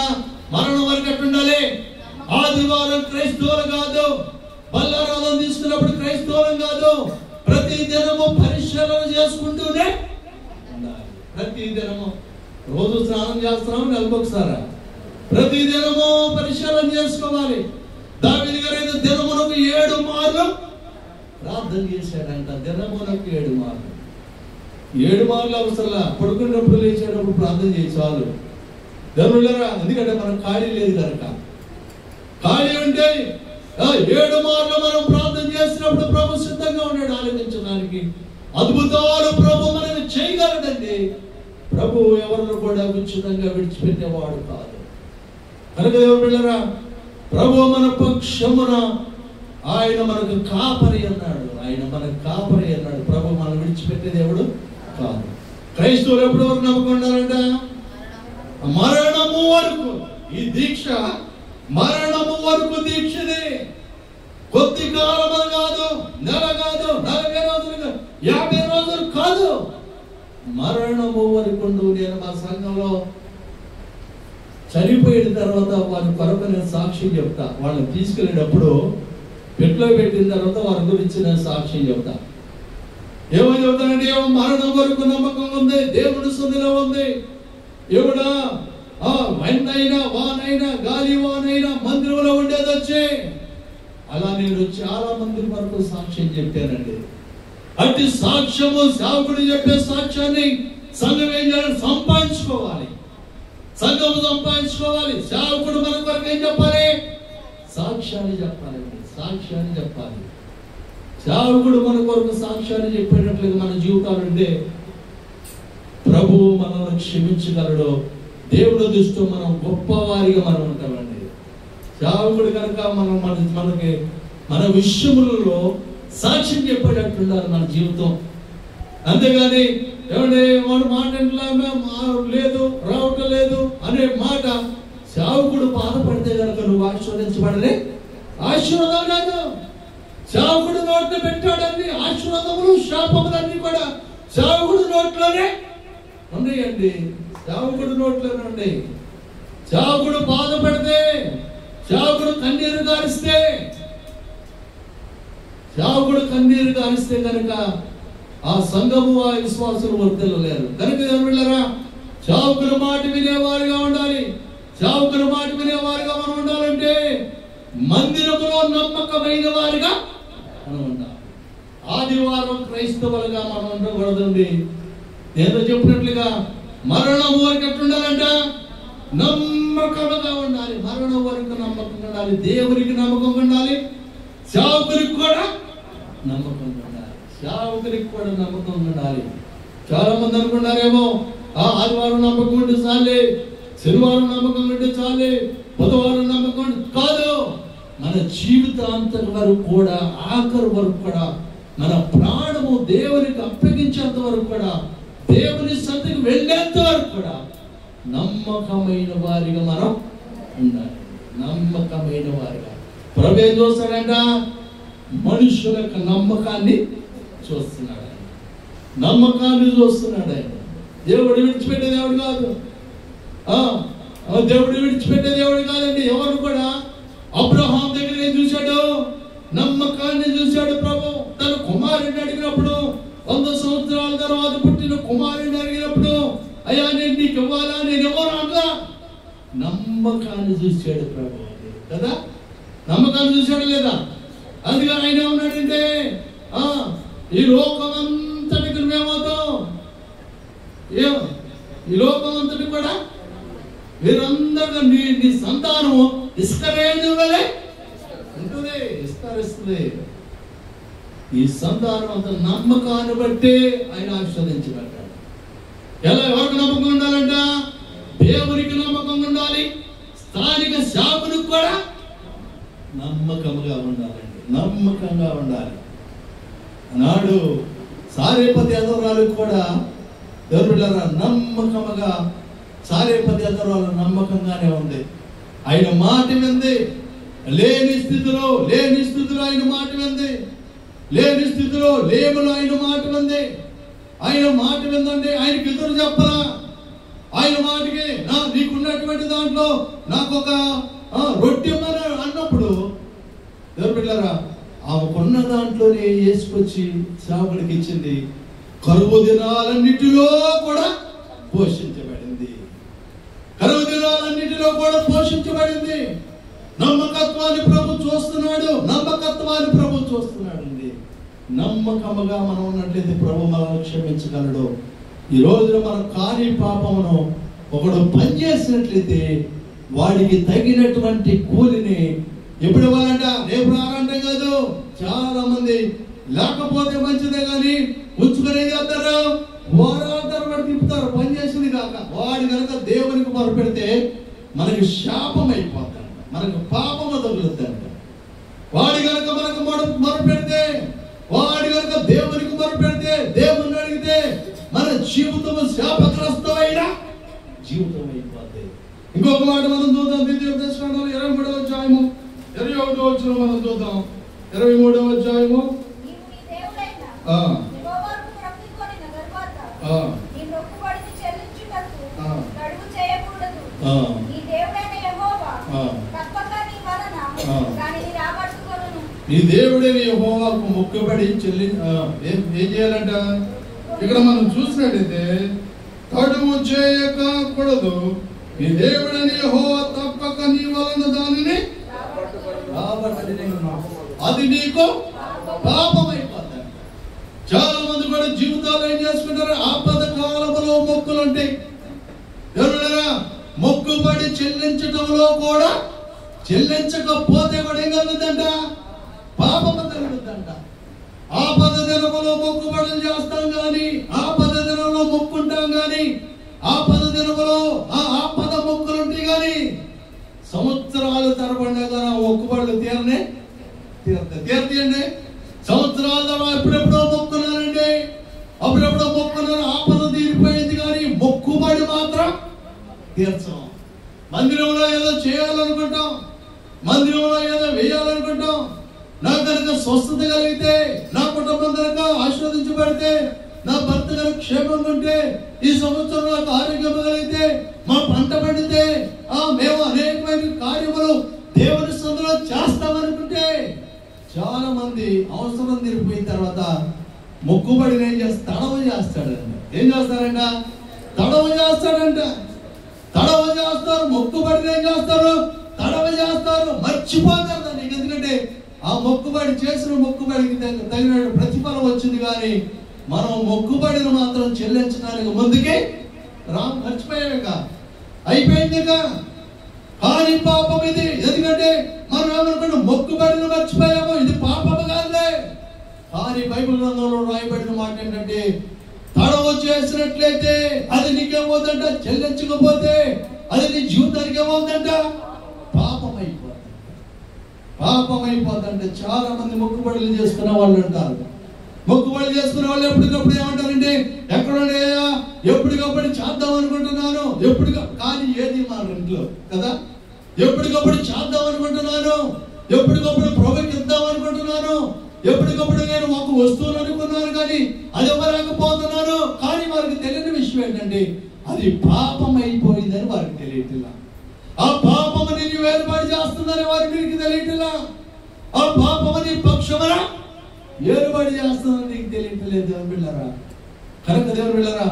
మరణం వరకు అట్లా ఉండాలి. ఆదివారం క్రైస్తవులు కాదు, బల్లారాధన తీసుకున్నప్పుడు క్రైస్తవులం కాదు, ప్రతి దినము పరిశీలన చేసుకుంటూనే ఉండాలి. ప్రతి దినము రోజు స్నానం చేస్తున్నాము, నెలకొకసారా? ప్రతి దినము పరిశీలన చేసుకోవాలి. దావీదు గారు దినమునకు 7 మార్లు ప్రార్థన చేశాడంట. దినమునకు 7 మార్లు. 7 మార్లు అవసరంలా, పడుకున్నప్పుడు లేచేటప్పుడు ప్రార్థన చేసి చాలు. దేవుళ్ళరా, ఎందుకంటే మనం ఖాళీ లేదు కనుక. ఖాళీ ఉంటే 7 మార్లు మనం ప్రార్థన చేసినప్పుడు ప్రభు సిద్ధంగా ఉన్నాడు ఆలోచించడానికి. అద్భుతాలు ప్రభు మనల్ని చేయగలడండి. ప్రభు ఎవరిని కూడా ఉచితంగా విడిచిపెట్టేవాడు కాదు కనుక దేవుళ్ళరా, ప్రభు మన పక్షమున ఆయన మనకు కాపరి అన్నాడు. ఆయన మనకు కాపరి అన్నాడు. ప్రభు మనం విడిచిపెట్టే దేవుడు కాదు. క్రైస్తవులు ఎప్పటి వరకు నమ్మకం ఉండాలంట? మరణము వరకు. ఈ దీక్ష మరణము వరకు దీక్షనే. కొద్ది కాలం కాదు, నెల కాదు, 40 రోజులు కాదు, 50 రోజులు కాదు, మరణము వరకు. నేను మా సంఘంలో చనిపోయిన తర్వాత వారి కొరకు నేను సాక్ష్యం చెప్తా. వాళ్ళని తీసుకెళ్ళేటప్పుడు పెట్లో పెట్టిన తర్వాత వారి గురించి నేను సాక్ష్యం చెప్తా. ఏమని చెప్తానంటే, మరణం వరకు నమ్మకం ఉంది, దేవుని సన్నిధిలో ఉంది. ఎవడా వెన్నైనా వానైనా గాలి వానైనా మందిరంలో ఉండేది వచ్చి అలా నేను చాలా మంది వరకు సాక్ష్యం చెప్పానండి. అట్టి సాక్ష్యము, సేవకుడు చెప్పే సాక్ష్యాన్ని సంఘం ఏం చేయాలి? సంపాదించుకోవాలి. సంఘం సంపాదించుకోవాలి. సేవకుడు మన కొరకు ఏం చెప్పాలి? సాక్ష్యాన్ని చెప్పాలండి. సాక్ష్యాన్ని చెప్పాలి. సేవకుడు మన కొరకు సాక్ష్యాన్ని చెప్పేటట్లుగా మన జీవితాలు ఉంటే ప్రభువు మనల్ని క్షమించగలడు. దేవుడు దృష్టిలో మనం గొప్పవారిగా మనం ఉంటామండి. సేవకుడు కనుక మనకి మన విషయములలో సాక్ష్యం చెప్పేటట్టుండాలి మన జీవితం. అంతేగాని ఏమంటే వాడు మాట లేదు, రావటం లేదు అనే మాట సేవకుడు బాధపడితే కనుక నువ్వు ఆశీర్వదించబడలే. ఆశీర్వాదం లేదు. సేవకుడు నోట్లో పెట్టాడని ఆశీర్వాదములు శాపములన్నీ కూడా సేవకుడు నోట్లోనే ఉన్నాయండి. సేవకుడు నోట్లోనే ఉన్నాయి. సేవకుడు బాధపడితే, సేవకుడు కన్నీరు గారిస్తే కనుక ఆ సంఘము ఆ విశ్వాసులు వర్తిల్లలేరు. కనుక వెళ్ళరా, సేవకుల మాట వినేవారుగా ఉండాలి. సేవకుల మాట వినేవారుగా మనం ఉండాలంటే మందిరములో నమ్మకమైన వారిగా మనం ఉండాలి. ఆదివారం క్రైస్తవులుగా మనం ఉండకూడదండి. నేను చెప్పినట్లుగా మరణం వరకు ఎట్లుండాలంట? నమ్మకంగా ఉండాలి. మరణం వరకు నమ్మకంగా ఉండాలి. దేవునికి నమ్మకంగా ఉండాలి. సేవకునికి కూడా నమ్మకంగా ఉండాలి. సేవకునికి కూడా నమ్మకంగా ఉండాలి. చాలా మంది అనుకున్నారేమో ఆదివారం నమ్మకం ఉంటే చాలే, శనివారం నమ్మకం ఉంటే చాలే, బుధవారం నమ్మకం కాదు. మన జీవితాంతం వరకు కూడా, ఆఖరి వరకు కూడా, మన ప్రాణము దేవునికి అప్పగించేంత వరకు కూడా, దేవుని సన్నిధికి వెళ్ళేంత వరకు కూడా నమ్మకమైన వారిగా మనం ఉండాలి. నమ్మకమైన వారిగా. ప్రభు ఏం చూస్తాడంట? మనుషుల యొక్క నమ్మకాన్ని చూస్తున్నాడు. నమ్మకాన్ని చూస్తున్నాడు ఆయన. దేవుడు విడిచిపెట్టే దేవుడు కాదు. దేవుడు విడిచిపెట్టే దేవుడు కాదండి. ఎవరు కూడా అబ్రహాం దగ్గర ఏం చూశాడు? నమ్మకాన్ని చూశాడు ప్రభు. తన కుమారుడిని అడిగినప్పుడు, 100 సంవత్సరాల తర్వాత పుట్టిన కుమారుడిని అడిగినప్పుడు, అయ్యా నేను నీకు ఇవ్వాలా, నేను ఎవరు అనగా నమ్మకాన్ని చూశాడు ప్రభు కదా. నమ్మకాన్ని చూశాడు లేదా? అందుకని ఆయన ఏమన్నాడంటే, ఈ లోకమంతటికి మేమవుతాం, ఈ లోకమంతటి కూడా మీరందరూ నీ సంతానము ఇస్కరేణి వలె ఉంటుంది, విస్తరిస్తుంది. ఈ సంతానం అంత నమ్మకాన్ని బట్టి ఆయన ఆశీర్వదించబడ్డాడు. ఎలా ఎవరికి నమ్మకం ఉండాలంట? దేవునికి నమ్మకం ఉండాలి. స్థానిక శాఖలకు కూడా నమ్మకంగా ఉండాలండి. నమ్మకంగా ఉండాలి. నాడు సారేపతి అదోరాలకు కూడా ఎవరులారా నమ్మకముగా, సారేపతి అదోరాలు నమ్మకంగానే ఉంది. ఆయన మాట వింది. లేని స్థితిలో ఆయన మాట వింది. లేని స్థితిలో లేములో ఆయన మాట వింది. ఆయన మాట విందండి. ఆయనకి ఎదురు చెప్పరా? ఆయన మాటకి నీకున్నటువంటి దాంట్లో నాకు ఒక రొట్టె అన్నప్పుడు ఎవరు పిల్లరా ఆమెకున్న దాంట్లోనే వేసుకొచ్చి సేవకుడికి ఇచ్చింది. కరువు దినాలన్నిటిలో కూడా పోషించబడింది. కరువు దినాలన్నిటిలో కూడా పోషించబడింది. నమ్మకత్వాన్ని ప్రభు చూస్తున్నాడు. నమ్మకత్వాన్ని ప్రభు చూస్తున్నాడండి. నమ్మకముగా మనం ఉన్నట్లయితే ప్రభు మనల్ని క్షమించగలడు. ఈ రోజున మనం కాని పాపమును ఒకడు పనిచేసినట్లయితే వాడికి తగినటువంటి కూలిని ఎప్పుడు ఇవ్వాలంట? రేపు రారంటే కాదు. చాలా మంది లేకపోతే మంచిదే కానీ ఉంచుకునేది చేస్తారు, వారాంతరం వాడు తిప్పుతారు పని చేసింది కాక. వాడి కనుక దేవునికి మొరపెడితే మనకి శాపం అయిపోతాడు, మనకు పాపము తగులుతాడు. వాడి కనుక మనకు మొరపెడితే, వాడి కనుక దేవునికి మొరపెడితే, దేవుని అడిగితే మన జీవితం శాపగ్రస్తమైన జీవితం అయిపోతాయి. ఇంకొక మాట మనం చూద్దాం. ద్వితీయోపదేశకాండము 23వ అధ్యాయము 21వ వచనం మనం చూద్దాం. 23వ అధ్యాయము నీ దేవుడైన యెహోవాకు మొక్కుబడి ఏం చేయాలంట? ఇక్కడ మనం చూసినట్టయితే తడువు చేయకూడదు. నీ దేవుడైన యెహోవా తప్పక నీ వలన దానిని అది నీకు పాపం అయిపోతుంది. చాలా మంది కూడా జీవితాలు ఏం చేసుకుంటారు? ఆపద కాలంలో మొక్కులు ఉంటాయి. ఎవరున్నారా? మొక్కుబడి చెల్లించడంలో కూడా చెల్లించకపోతే కూడా ఏం కలుగుతుందంట? పాపం కలుగుతుందంట. ఆపద దినములో మొక్కుబడులు చేస్తాం కానీ, ఆపద దినంలో మొక్కుంటాం కానీ, ఆపద దినములో ఆ ఆపద మొక్కులు ఉంటాయి కానీ సంవత్సరాలు తరబడిగా మొక్కుబడులు తీరతాయండి. సంవత్సరాల తర్వాత ఎప్పుడెప్పుడో మొక్కున్నానండి, అప్పుడెప్పుడో మొక్కున్నాను, ఆపద తీరిపోయింది, కానీ మొక్కుబడి మాత్రం తీర్చం. మందిరంలో ఏదో చేయాలనుకుంటాం, మందిరంలో ఏదో వేయాలనుకుంటాం. నాకు కనుక స్వస్థత కలిగితే, నా కుటుంబం కనుక ఆశీర్వదించబడితే, నా భర్త కనుక క్షేమంగా ఉంటే, ఈ సంవత్సరం నాకు ఆరోగ్యం కలిగితే, మా పంట పండితే, మేము అనేకమైన కార్యములు దేవుని సన్నిధిలో చేస్తామనుకుంటే, చాలా మంది అవసరం తీరిపోయిన తర్వాత మొక్కుబడిని ఏం చేస్తారు? తడవ చేస్తాడంట. ఏం చేస్తారంట? తడవ చేస్తాడంట. తడవ చేస్తారు. మొక్కుబడిని ఏం చేస్తారు? తడవ చేస్తారు. మర్చిపోతారు దాన్ని. ఎందుకంటే ఆ మొక్కుబడి చేసిన మొక్కుబడికి తగిన ప్రతిఫలం వచ్చింది, కానీ మనం మొక్కుబడిని మాత్రం చెల్లించడానికి ముందుకే మర్చిపోయాక అయిపోయిందిక. కానీ పాపం ఇది. ఎందుకంటే మనం ఏమనుకున్నాం? మొక్కుబడిని మర్చిపోయాము, ఇది పాపం కాదులే. కానీ బైబిల్ గ్రంథంలో రాయబడిన మాట ఏంటంటే, తడవ చేసినట్లయితే అది నీకేమవుతుందంట? చెల్లించకపోతే అది నీ జీవితానికి ఏమవుతుందంట? పాపం అయిపోతుందంటే చాలా మంది మొక్కుబడులు చేసుకునే వాళ్ళు ఉంటారు. మొక్కుబడులు చేసుకునే వాళ్ళు ఎప్పటికప్పుడు ఏమంటారంటే, ఎక్కడున్నాయా, ఎప్పటికప్పుడు చేద్దాం అనుకుంటున్నాను, కానీ ఏది మా ఇంట్లో కదా, ఎప్పటికప్పుడు చేద్దాం అనుకుంటున్నాను, ఎప్పటికప్పుడు ప్రభుకి ఇద్దాం అనుకుంటున్నాను, ఎప్పటికప్పుడు నేను ఒక వస్తువులు అనుకున్నాను, కానీ అది ఇవ్వలేకపోతున్నాను. కానీ వారికి తెలియని విషయం ఏంటంటే, అది పాపం అయిపోయిందని వారికి తెలియట్లా. ఆ పాపము నిన్ను వేరుపాటు చేస్తుందని వారికి తెలియట్లా. ఆ పాపము నీ పక్షమున వేరుపాటు చేస్తుందని నీకు తెలియట్లేదు. దేవుని బిడ్డలారా, కనుక దేవుని బిడ్డలారా,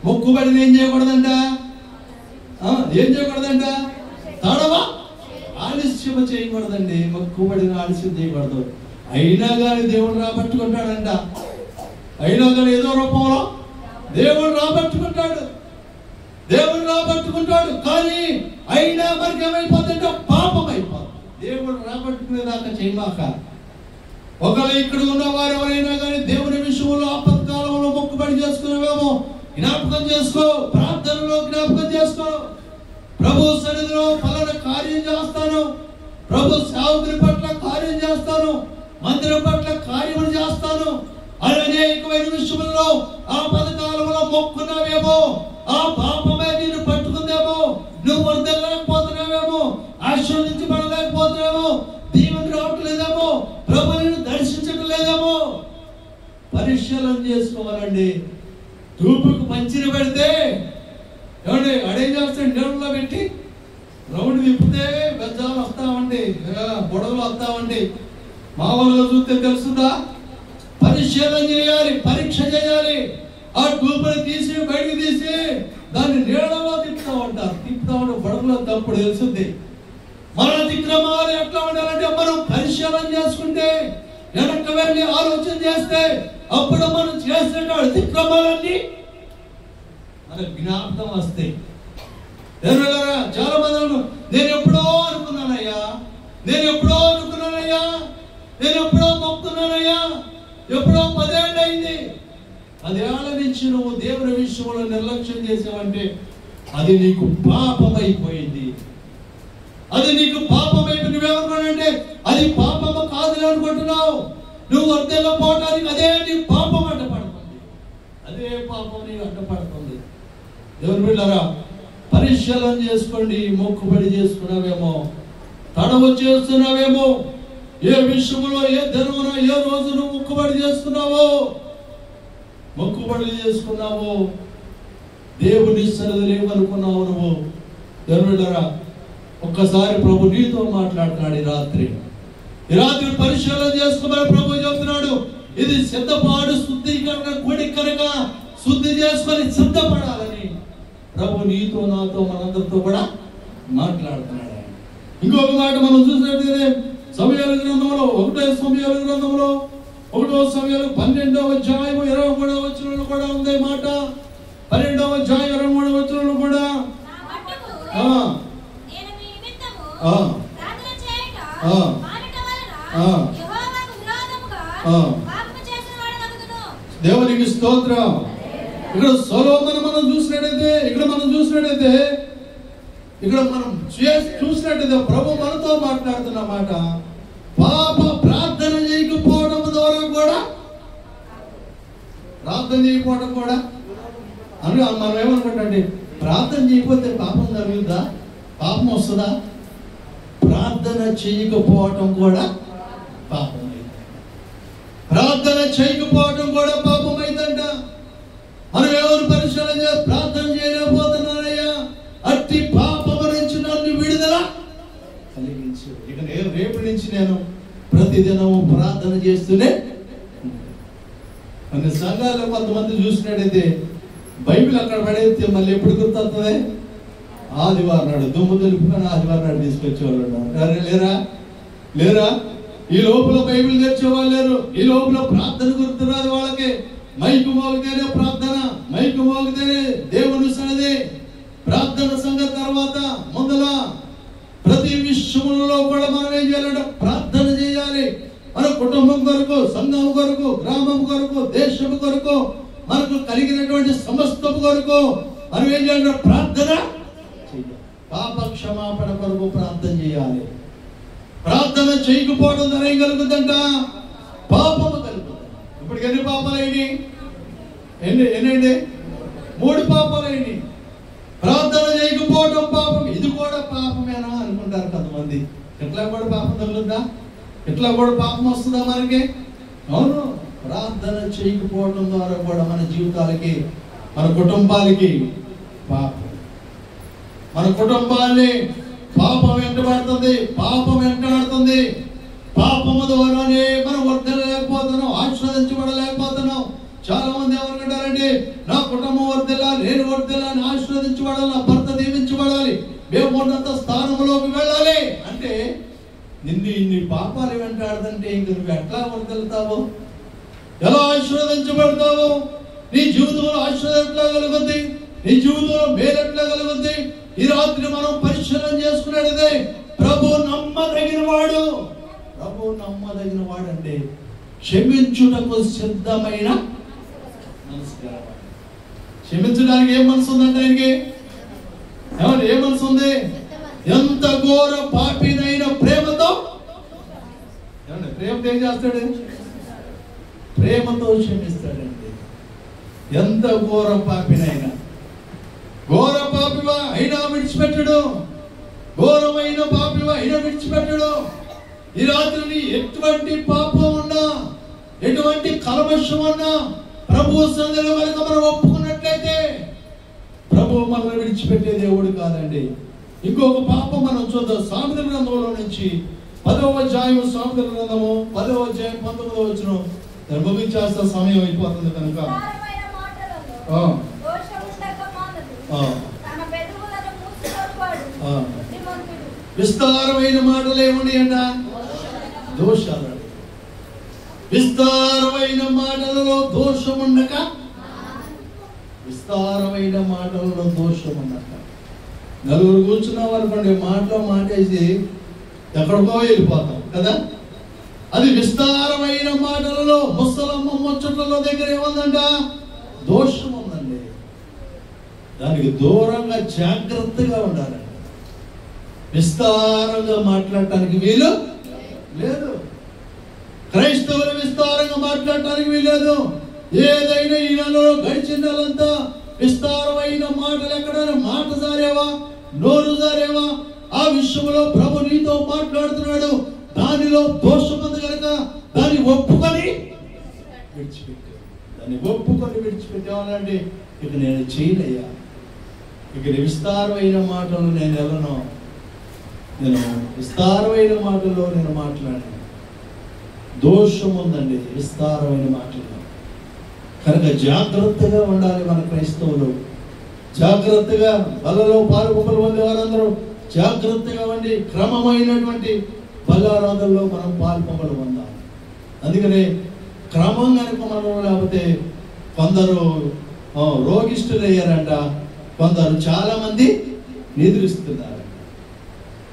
మొక్కుబడిని ఏం చేయకూడదంట? తడవ ఆలస్యం చేయకూడదండి. మొక్కుబడిని ఆలస్యం చేయకూడదు. అయినా కానీ దేవుడు రాబట్టుకుంటాడంట. అయినా కానీ ఏదో రూపంలో దేవుడు రాబట్టుకుంటాడు. కానీ అయినా మనకి ఏమైపోతుందంటే పాపం అయిపోతుంది. దేవుడు రాబట్టుకునేదాకా చేయమాక. ఒకవేళ ఇక్కడ ఉన్న వారు ఎవరైనా కానీ దేవుని విషయంలో ఆపత్కాలంలో మొక్కుబడి చేసుకునేవేమో జ్ఞాపకం చేసుకో, ప్రార్థనలో జ్ఞాపకం చేసుకో. ప్రభు సన్నిధిలో ఫలానా కార్యం చేస్తాను, ప్రభు సేవకుని పట్ల కార్యం చేస్తాను, మందిరం పట్ల కార్యములు చేస్తాను అని అనేకమైన విషయంలో ఆ పథకాలలో మొక్కున్నావేమో, ఆ పాపమే నిన్ను పట్టుకుందేమో, నువ్వు వర్ధిల్లలేకపోతున్నావేమో, ఆశీర్వదించబడలేకపోతున్నావేమో, దీవెన రావట్లేదేమో, ప్రభు నిన్ను దర్శించడం లేదేమో, పరిశీలన చేసుకోవాలండి. తూపుకు పంచిని పెడితే ఏమండి అడేం చేస్తాడు? నీళ్ళలో పెట్టి రౌండ్ విప్పితే బెజ్జాలు వస్తామండి, బుడగలు వస్తామండి. మామూలుగా చూస్తే తెలుస్తుందా? పరిశీలన చేయాలి, పరీక్ష చేయాలి. ఆ టూపుని తీసి బయటకు తీసి దాన్ని నీళ్ళలో తిప్పుతా ఉంటారు. తిప్పుతా ఉంటే బుడగలో తప్పుడు తెలుస్తుంది. మన అతిక్రమాలు ఎట్లా ఉండాలంటే, మనం పరిశీలన చేసుకుంటే, వెనక్కి వెళ్ళి ఆలోచన చేస్తే, అప్పుడు మనం చేసిన అతిక్రమాలన్నీ మన జ్ఞాపకం వస్తాయి. చాలా మంది నేను ఎప్పుడో అనుకున్నానయ్యా, నేను ఎప్పుడో మొక్కున్నానయ్యా, ఎప్పుడో 10 ఏళ్ళు అయింది. 10 ఏళ్ల నుంచి నువ్వు దేవుని విషయంలో నిర్లక్ష్యం చేసావంటే అది నీకు పాపం అయిపోయింది. నువ్వేమనుకున్నానంటే అది పాపము కాదు అనుకుంటున్నావు. నువ్వు వర్ధిల్లపోవటానికి అదే నీ పాపం అడ్డపడుతుంది. అదే పాపం నీకు అడ్డపడుతుంది. దేవుని బిడ్డలారా, పరిశీలన చేసుకోండి. మొక్కుబడి చేసుకున్నావేమో, తడవ చేస్తున్నావేమో, ఏ విషయంలో, ఏ దినమున, ఏ రోజు నువ్వు మొక్కుబడి చేసుకున్నావో దేవుని సన్నిధిలో ఏమనుకున్నావు నువ్వు? దేవుని బిడ్డలారా, ఒక్కసారి ప్రభు నీతో మాట్లాడుతున్నాడు. ఈ రాత్రి పరిశీలన చేసుకోమని ప్రభు చెబుతున్నాడు. ఇది సిద్ధపాటు, శుద్ధీకరణ కూడి కనుక శుద్ధి చేసుకొని సిద్ధపడాలని ప్రభు నీతో, నాతో, మనందరితో కూడా మాట్లాడుతున్నాడు. ఇంకొక మాట మనం చూసినట్లయితే సమయాల గ్రంథంలో 1 సమయాల గ్రంథంలో 1 సమయాలు 12వ అధ్యాయం 23వ వచనంలో కూడా ఉంది మాట. 12వ అధ్యాయం 23వ వచనంలో కూడా దేవునికి స్తోత్రం. ఇక్కడ సొలొమోను మనం చూసినట్లయితే ఇక్కడ మనం చూసినట్టుగా ప్రభు మనతో మాట్లాడుతున్న మాట, పాప ప్రార్థన చేయకపోవడం ద్వారా కూడా, ప్రార్థన చేయకపోవడం కూడా అని మనం ఏమనుకుంటే, ప్రార్థన చేయకపోతే పాపం కలుగుద్దా, పాపం వస్తుందా? ప్రార్థన చేయకపోవటం కూడా పాపం అయింది. ప్రార్థన చేయకపోవటం కూడా పాపం అయిందంట. మనం ఎవరు పరిశీలన చేసి ప్రార్థన చేయలేకపోతున్నారయ్యా, అట్టి పాపం నుంచి నన్ను విడుదల కలిగించు. ఇక రేపు నుంచి నేను ప్రతిదినం ప్రార్థన చేస్తూనే. కొన్ని సంఘాల్లో కొంతమంది చూసినట్టయితే బైబిల్ అక్కడ పడేస్తే మళ్ళీ ఎప్పుడు గుర్తొస్తుంది? ఆదివారం నాడు దుమ్ము దులుపుకొని ఆదివారం నాడు తీసుకొచ్చేవాళ్ళు లేరా? లేరా? ఈ లోపల బైబిల్ తెచ్చేవాళ్ళు లేరు. ఈ లోపల ప్రార్థన గుర్తురాదు వాళ్ళకి. మైకు మోగితేనే ప్రార్థన, మైకు మోగితేనే దేవుని సన్నిధి. ప్రార్థన సంఘం తర్వాత ముందల ప్రతి విషయంలో కూడా మనం ఏం చేయాలంటే ప్రార్థన చేయాలి. మన కుటుంబం కొరకు, సంఘం కొరకు, గ్రామం కొరకు, దేశం కొరకు, మనకు కలిగినటువంటి సమస్తం కొరకు మనం ఏం చేయాలంటే ప్రార్థన చేయాలి. పాప క్షమాపణ కొరకు ప్రార్థన చేయాలి. ప్రార్థన చేయకపోవడం ద్వారా ఏం కలుగుతుందంట? పాపము కలుగుతుంది. ఇప్పుడు ఎన్ని పాపాలు అయినాయి? ఎన్నండి? 3 పాపాలు అయినాయి. ప్రార్థన చేయకపోవడం పాపం. ఇది కూడా పాపమేనా అనుకుంటారు కొంతమంది. ఎట్లా కూడా పాపం తగులుద్దా? ఎట్లా కూడా పాపం వస్తుందా మనకి? అవును. ప్రార్థన చేయకపోవడం ద్వారా కూడా మన జీవితాలకి, మన కుటుంబాలకి పాపం. మన కుటుంబాన్ని పాపం వెంటబడుతుంది, పాపం వెంటాడుతుంది. పాపము ద్వారానే మనం వర్ధలేకపోతున్నాం, ఆశీర్వదించబడలేకపోతున్నాం. చాలా మంది ఏమనుకుంటారండి, నా కుటుంబం వర్ధలాలి, నేను వర్ధలాన్ని, ఆశీర్వదించబడాలి, నా భర్త దీవించబడాలి, మేము ఉన్నత స్థానంలోకి వెళ్ళాలి అంటే నిన్ను ఇన్ని పాపాలు వెంటాడుతుంటే ఇంక నువ్వు ఎట్లా వర్ధలుతావు? ఎలా ఆశీర్వదించబడతావు? నీ జీవితంలో ఆశీర్వాదం ఎట్లా కలుగుద్ది? నీ జీవితంలో మేలు ఎట్లా కలుగుద్ది? ఈ రాత్రి మనం పరిశీలన చేసుకునేదే. ప్రభు నమ్మదగిన వాడు. ప్రభు నమ్మదగిన వాడు అంటే క్షమించుటకు సిద్ధమైన నమస్కారం. క్షమించడానికి ఏం మనసు ఉందంటే ఆయనకి? ఏమంటే ఏ మనసు ఉంది? ఎంత ఘోర పాపినైన ప్రేమతో, ఏమంటే ప్రేమతో ఏం చేస్తాడు? ప్రేమతో క్షమిస్తాడండి. ఎంత ఘోర పాపినైనా, ఘోర పాపివా అయినా విడిచిపెట్టడు, ఘోరమైన పాపివా అయినా విడిచిపెట్టడు. ఈ రాత్రిని ఎటువంటి పాపం ఉన్నా, ఎటువంటి కల్మషం ఉన్నా ప్రభు సన్నిధిలో కనుక మనం ఒప్పుకున్నట్లయితే ప్రభు మనల్ని విడిచిపెట్టే దేవుడు కాదండి. ఇంకొక పాపం మనం చూద్దాం. సామెతల గ్రంథంలో నుంచి 10వ అధ్యాయం, సామెతల గ్రంథము 10వ అధ్యాయం 19వ వచనం. ముగించేస్తా, సమయం అయిపోతుంది కనుక. విస్తారమైన మాటలు ఏముండి అంట? దోషాలు. విస్తారమైన మాటలలో దోషం ఉండక, విస్తారమైన మాటలలో దోషం ఉండక. నలుగురు కూర్చున్నాం అనుకోండి, మాటలో మాటేసి ఎక్కడికో వెళ్ళిపోతాం కదా. అది విస్తారమైన మాటలలో, ముసలమ్మ ముచ్చట్లలో దగ్గర ఏముందంట? దోషం ఉందండి. దానికి దూరంగా జాగ్రత్తగా ఉండాలండి. విస్తారంగా మాట్లాడటానికి వీలు లేదు. క్రైస్తవులు విస్తారంగా మాట్లాడటానికి వీలేదు. ఏదైనా ఈ నెలలో గడిచిన నెలంతా విస్తారమైన మాటలు ఎక్కడైనా మాట జారేవా, నోరు జారేవా, ఆ విషయంలో ప్రభు నీతో మాట్లాడుతున్నాడు. దానిలో దోషం ఉంది కనుక దాన్ని ఒప్పుకొని విడిచిపెట్టు. దాన్ని ఒప్పుకొని విడిచిపెట్టేవాళ్ళండి. ఇక నేను చేయలేయా, ఇక విస్తారమైన మాటలు నేను వెళ్ళను, నేను విస్తారమైన మాటల్లో నేను మాట్లాడాను. దోషం ఉందండి విస్తారమైన మాటల్లో. కనుక జాగ్రత్తగా ఉండాలి మన క్రైస్తవులు. జాగ్రత్తగా బలలో పాలుపొమ్మలు పొందే వారందరూ జాగ్రత్తగా ఉండి క్రమమైనటువంటి బలారాధనలో మనం పాలుపొమ్మలు పొందాలి. అందుకని క్రమం కనుక మనం లేకపోతే కొందరు రోగిష్ఠులయ్యారంట, కొందరు చాలా మంది నిద్రిస్తున్నారు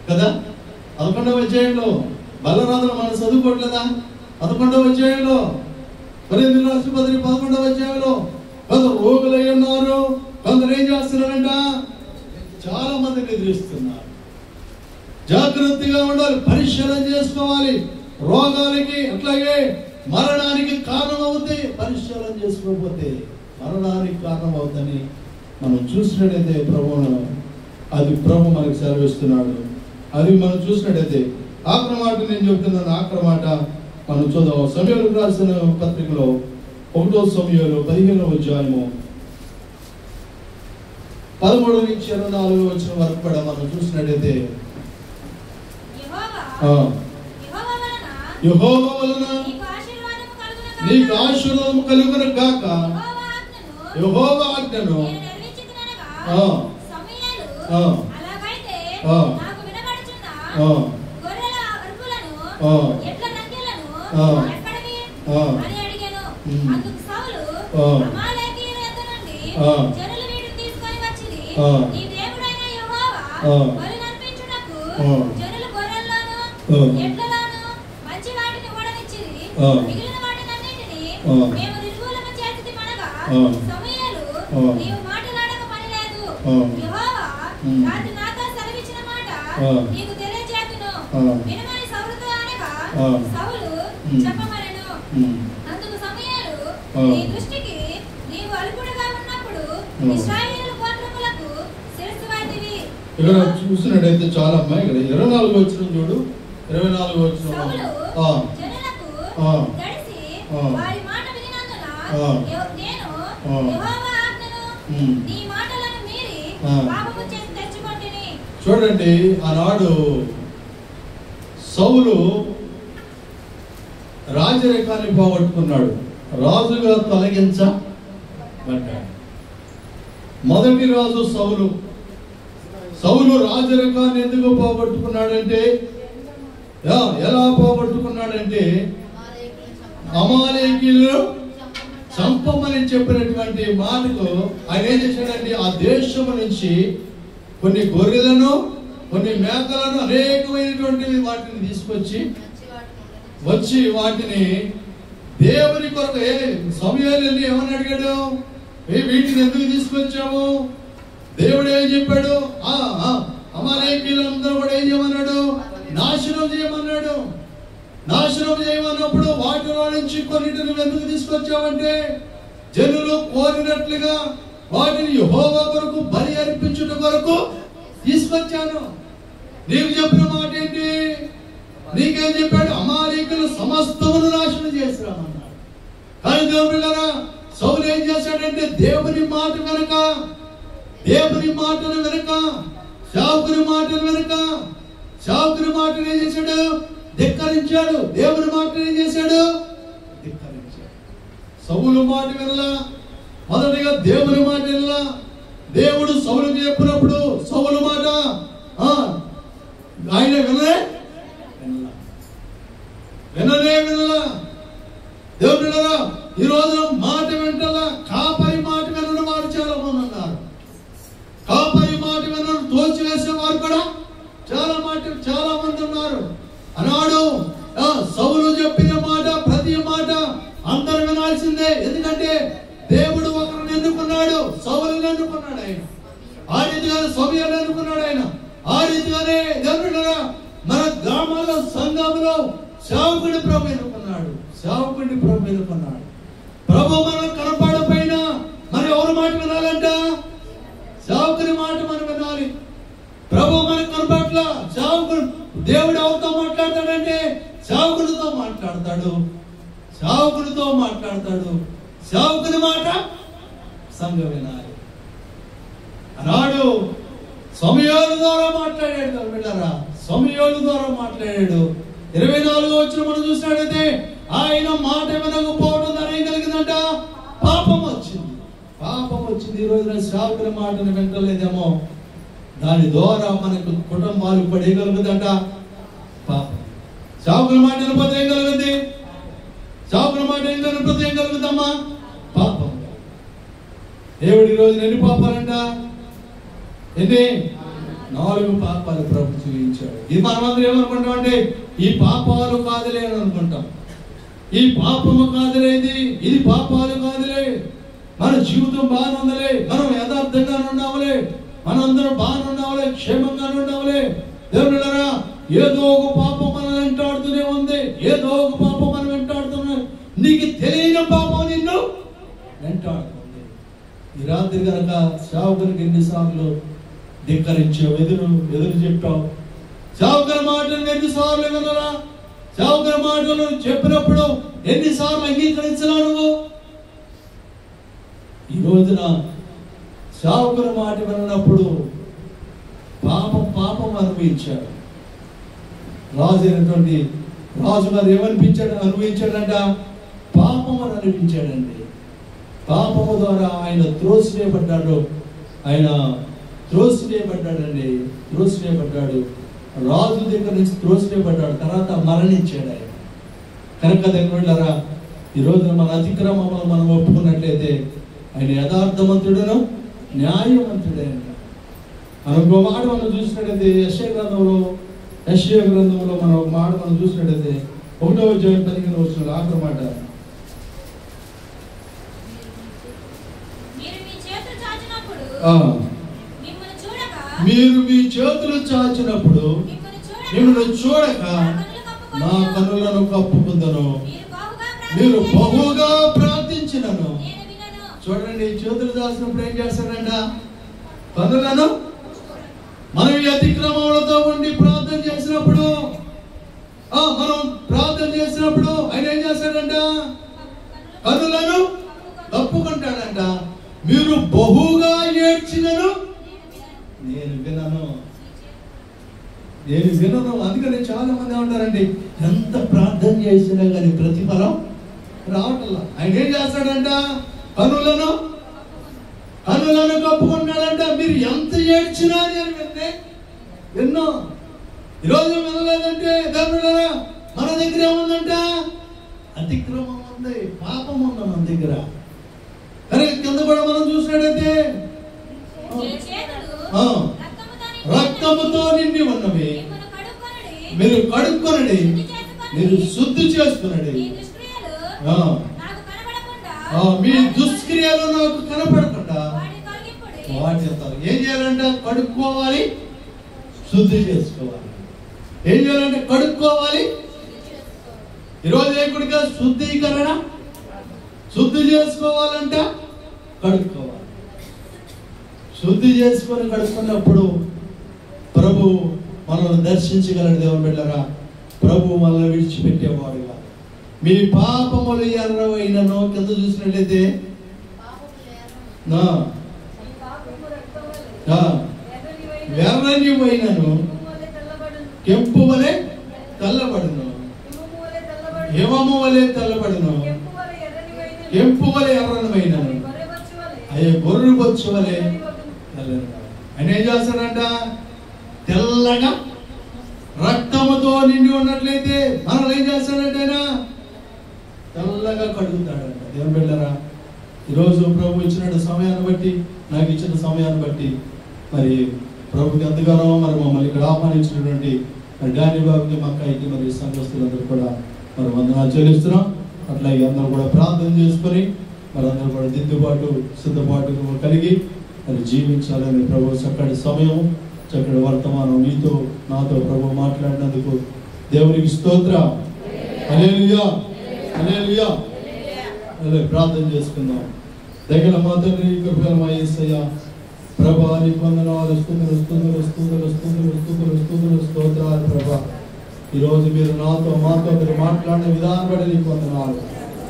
కదా. 11వ అధ్యాయంలో బలరాధన మనం చదువుకోవట్లేదా? 11వ అధ్యాయంలో కొరింథీయులకు రాసిన పత్రిక 11వ అధ్యాయంలో కొందరు రోగులై ఉన్నారు. కొందరు ఏం చేస్తున్నారంట? చాలా మంది నిద్రిస్తున్నారు. జాగ్రత్తగా ఉండాలి, పరిశీలన చేసుకోవాలి. రోగాలకి అట్లాగే మరణానికి కారణం అవుతాయి. పరిశీలన చేసుకోకపోతే మరణానికి కారణం అవుతుందని మనం చూసినట్టయితే అది ప్రభు మనకు సెలవిస్తున్నాడు. అది మనం చూసినట్టయితే ఆఖరి మాట నేను చెప్తున్నాను. ఆఖరి మాట మనం చూద్దాం. సమూయేలుకు రాసిన పత్రికలో 1వ సమూయేలు 15వ అధ్యాయము 13 నుంచి 24 వచ్చిన వరకు కూడా మనం చూసినట్టయితే యెహోవా వలన నీకు ఆశీర్వాదము కలుగును గాక. యెహోవా ఆజ్ఞను ఇక్కడ చూసినట్టయితే చాలా అమ్మాయి ఇక్కడ 24 వచ్చిన చూడు. 24 వచ్చిన చూడండి. ఆనాడు సౌలు రాజరికాన్ని పోగొట్టుకున్నాడు. రాజుగా తొలగించబడ్డాడు. మొదటి రాజు సౌలు. సౌలు రాజరికాన్ని ఎందుకు పోగొట్టుకున్నాడంటే, ఎలా పోగొట్టుకున్నాడంటే అమాలేకీయులను చంపమని చెప్పినటువంటి మాటకు ఆయన ఏం చేశాడంటే ఆ దేశం నుంచి కొన్ని గొర్రెలను, కొన్ని మేకలను, అనేకమైనటువంటి వాటిని తీసుకొచ్చి వాటిని దేవుని కొరకు సమూయేలు ఏమని అడిగాడు? వీటిని ఎందుకు తీసుకొచ్చాము? దేవుడు ఏం చెప్పాడు? అమాలేకీయులందరూ కూడా ఏం చేయమన్నాడు? నాశనం చేయమన్నాడు. నాశనం చేయమన్నప్పుడు వాటిలో నుంచి కొన్నిటిని ఎందుకు తీసుకొచ్చామంటే జనులు కోరినట్లుగా వాటిని యెహోవా కొరకు బలి అర్పించుట కొరకు తీసుకొచ్చాను. నీకు చెప్పిన మాట ఏంటి? నీకేం చెప్పాడు? అమాలేకీయులు సమస్తమును నాశనం చేసిరామన్నాడు. కానీ దేవుడులారా, సౌలు ఏం చేశాడంటే దేవుని మాట వెనుక, దేవుని మాటలు వెనుక, సేవకుని మాటలు వెనుక, సేవకుని మాటలు ఏం చేశాడు? ధిక్కరించాడు. దేవుని మాటలు ఏం చేశాడు? ధిక్కరించాడు. సౌలు మాట వినలా. మొదటిగా దేవుని మాట వినలా. దేవుడు సౌలుకి చెప్పినప్పుడు సౌలు మాట ఆయన వినలా. దేవుడులారా, ఈ రోజు మాట వింటలా. కాపరి మాట వినని వారు చాలా మంది ఉన్నారు. కాపరి మాట వినని తోచివేసే వారు కూడా చాలా మంది ఉన్నారు. అన్నాడు సౌలు చెప్పిన మాట, ప్రతి మాట అందరూ వినాల్సిందే. ఎందుకంటే దేవుడు ఒకరిని ఎన్నుకున్నాడు, సౌలుని ఎన్నుకున్నాడు ఆయన. ఆ రీతిగానే సమూయేలుని ఎన్నుకున్నాడు ఆయన. ఆ రీతిగానే దేవుడులారా, మన గ్రామాల్లో, సంఘంలో సేవకుడి ప్రభు ఎన్నుకున్నాడు. ప్రభు మనం కనపడపోయినా మరి ఎవరి మాట వినాలంట? సేవకుని మాట మనం వినాలి. ప్రభు మనకు కనపట్ల సేవకుడు, దేవుడు ఎవరితో మాట్లాడతాడంటే సేవకునితో మాట్లాడతాడు. సేవకుని మాట సంఘం వినాలి. అన్నాడు సమూయేలు ద్వారా మాట్లాడాడు. బిడ్డలారా, సమూయేలు ద్వారా మాట్లాడాడు. 24 వచ్చిన మనం చూసినట్టయితే ఆయన మాట వినకపోవడం ద్వారా ఏం కలిగిందంట? పాపం వచ్చింది. ఈ రోజున సేవకుని మాటను వింటలేదేమో, దాని ద్వారా మనకు కుటుంబాలు పడేయగలుగుదంట పాపం. సేవకుని మాట వినకపోతే ఏం కలుగుద్ది? సేవకుని మాట వినకపోతే ఏం కలుగుతామా? పాపం. దేవుడు ఈ రోజున ఎన్ని పాపాలంట? 4 పాపాలు ప్రభు చూపించాడు. ఇది మనమందరం ఏమనుకుంటాం అంటే ఈ పాపాలు కాదులే అని అనుకుంటాం. ఈ పాపము కాదులే, ఇది పాపాలు కాదులే, మన జీవితం బాగుందలే, మనం యథార్థంగా ఉన్నాములే, మనందరం బాగానే ఉండవాలి, క్షేమంగానే ఉండవాలి. దేవుళ్ళారా, ఏదో ఒక పాపం మనం వెంటాడుతూనే ఉంది. ఏదో ఒక పాపం మనం వెంటాడుతున్నా, నీకు తెలియని పాపం నిన్ను వెంటాడుతుంది. ఈ రాత్రి కనుక సేవకునికి ఎన్నిసార్లు ధిక్కరించావు, ఎదురు చెప్పావు? సేవకుల మాటలు ఎన్నిసార్లు వినరా? సేవకుల మాటలు చెప్పినప్పుడు ఎన్నిసార్లు అంగీకరించినా నువ్వు? ఈ రోజున సేవకుల మాట విన్నప్పుడు పాపం అనుభవించాడు. రాజు అయినటువంటి రాజు గారు అనుభవించాడంట? పాపం అని అనిపించాడండి. పాపము ద్వారా ఆయన త్రోసివేయబడ్డాడు. త్రోసివేయబడ్డాడు. రాజు దగ్గర నుంచి త్రోసివేయబడ్డాడు. తర్వాత మరణించాడు ఆయన. కనుక దగ్గర ఈ రోజున మన అతిక్రమములను మనం ఒప్పుకున్నట్లయితే ఆయన యథార్థవంతుడును న్యాయవంతుడే. ఇంకో మాట మనం చూసినట్టయితే యెషయా గ్రంథంలో మనం ఒక మాట మనం చూసినట్టయితే 1వ అధ్యాయం 15వ వచనం ఆఖరి మాట, మీరు మీ చేతులు చాచినప్పుడు మిమ్మల్ని చూడక నా కన్నులను కప్పుకుందను, మీరు బహుగా ప్రార్థించినను. చూడండి, చేతులు చాచినప్పుడు ఏం చేస్తాడంట? కన్నులను. మనం ఈ అతిక్రమములతో ఉండి ప్రార్థన చేసినప్పుడు ఆయన ఏం చేస్తాడంట? కన్నులను కప్పుకుంటాడంట. మీరు బహుగా ఏడ్చినను నేను వినను. అందుకని చాలా మంది ఏమంటారండి, ఎంత ప్రార్థన చేసినా కానీ ప్రతిఫలం రావట్లా. ఆయన ఏం చేస్తాడంట? కన్నులను కప్పుకుంటాడంట. మీరు ఎంత ఏడ్చినా నేను విన్నో. ఈరోజు వినలేదంటే దేవుళ్ళారా, మన దగ్గర ఏముందంట? అతిక్రమం ఉంది, పాపం ఉంది మన దగ్గర. కానీ కింద కూడా మనం చూసినట్టయితే రక్తముతో నిండి ఉన్నవి, మీరు కడుక్కొనడి, మీరు శుద్ధి చేసుకునండి. మీ దుష్క్రియలు నాకు కనపడకుండా వాటి ఏం చేయాలంట? కడుక్కోవాలి, శుద్ధి చేసుకోవాలి. ఏం చేయాలంటే కడుక్కోవాలి. ఈరోజు ఏకుడిగా శుద్ధీకరణ, శుద్ధి చేసుకోవాలంట, కడుక్కోవాలి. శుద్ధి చేసుకొని కడుక్కున్నప్పుడు ప్రభు మనల్ని దర్శించగలడు. దేవుని బిడ్డలారా, ప్రభు మనల్ని విడిచిపెట్టేవాడుగా. మీ పాపములు ఎర్రవైనను, కింద చూసినట్లయితే ఎర్రనివైనను కెంపు వలె తెల్లబడును, హిమము వలె తెల్లబడును, కెంపు వలె ఎర్రనివైనను, అయ్యే గొర్రె బొచ్చు వలె తెల్లని. ఆయన ఏం చేస్తాడంట? తెల్లగా రక్తముతో నిండి ఉన్నట్లయితే మనల్ని ఏం చేస్తాడంటే ఆయన తెల్లగా కడుగుతాడంట. దేవుని బిడ్డలారా, ఈరోజు ప్రభు ఇచ్చిన సమయాన్ని బట్టి, నాకు ఇచ్చిన సమయాన్ని బట్టి మరి ప్రభుకి ఎంతగానో మరి మమ్మల్ని ఇక్కడ ఆహ్వానించినటువంటి డాని బాబుకి, మక్కాయికి, మరి సంఘస్థులందరూ కూడా మరి వందనాలు చెల్లిస్తున్నాం. అట్లాగే అందరూ కూడా ప్రార్థన చేసుకొని మరి అందరూ కూడా దిద్దుబాటు సిద్ధపాటు కలిగి మరి జీవించాలని ప్రభు చక్కటి సమయం, చక్కటి వర్తమానం మీతో నాతో ప్రభు మాట్లాడినందుకు దేవునికి స్తోత్రం. హల్లెలూయా, హల్లెలూయా. ప్రార్థన చేసుకుందాం. దగ్గర మా తండ్రి, కృపగల యేసయ్యా, ప్రభా నీకు వందనాలు, స్తోత్రాలు ప్రభా. ఈరోజు మీరు నాతో మాతో మీరు మాట్లాడిన విధానం బట్టి నీకు వందనాలు.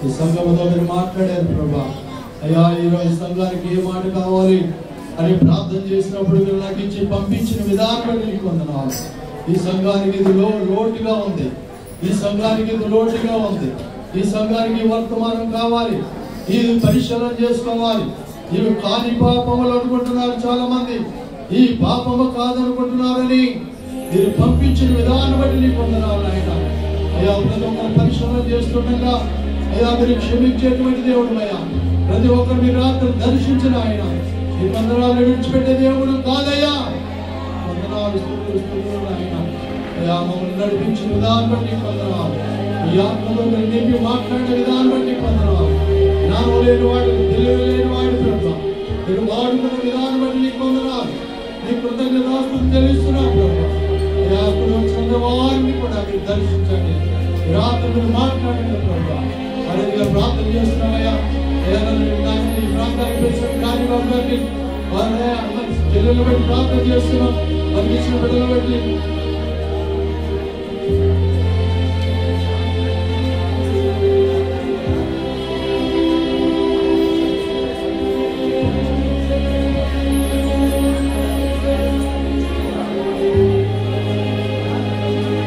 ఈ సంఘంతో మీరు మాట్లాడారు ప్రభా. అయ్యా, ఈరోజు సంఘానికి ఏ మాట కావాలి అని ప్రార్థన చేసినప్పుడు మీరు నాకు ఇచ్చి పంపించిన విధానం బట్టి నీకు వందనాలు. ఈ సంఘానికి ఇది లోటుగా ఉంది, ఈ సంఘానికి ఇది లోటుగా ఉంది. ఈ సంఘానికి వర్తమానం కావాలి, ఇది పరిశీలన చేసుకోవాలి. ఇవి కాని పాపములు అనుకుంటున్నారు చాలా మంది, ఈ పాపము కాదనుకుంటున్నారని మీరు పంపించిన విధానం బట్టి నీకు వందనాలు ఆయన. అయ్యా, ప్రతి ఒక్కరు పరిశీలన చేస్తుండగా అయ్యా మీరు క్షమించేటువంటి దేవుడు అయ్యా. ప్రతి ఒక్కరు మీరు రాత్రి దర్శించిన ఆయన. ఈ వందనాలు విడిచిపెట్టే దేవుడు కాదయ్యా. వందనాలు ఆయన. అయ్యా, మమ్మల్ని నడిపించిన విధానం బట్టి నీకు వందనాలు. ఈ ఆత్మలో మీరు నింపి మాట్లాడే విధానం బట్టి నీకు వందనాలు. జ్ఞానం లేని వాడు, తెలివి లేని వాడు ప్రభు మీరు వాడుకున్న విధానం బట్టి నీకు వందనాలు. నీ కృతజ్ఞతాస్తులు తెలుస్తున్నాం ప్రభావ. అయ్యా అక్కడ వచ్చిన వారిని కూడా మీరు దర్శించండి. రాత్రి మీరు మాట్లాడండి ప్రభావ. అడిగిగా ప్రార్థన చేస్తున్నామయ్యా. ఈ ప్రాంతానికి వచ్చిన కానివ్వండి వారి చెల్లెలు బట్టి ప్రార్థన చేస్తున్నాం. వారికి ఇచ్చిన బిడ్డలు బట్టి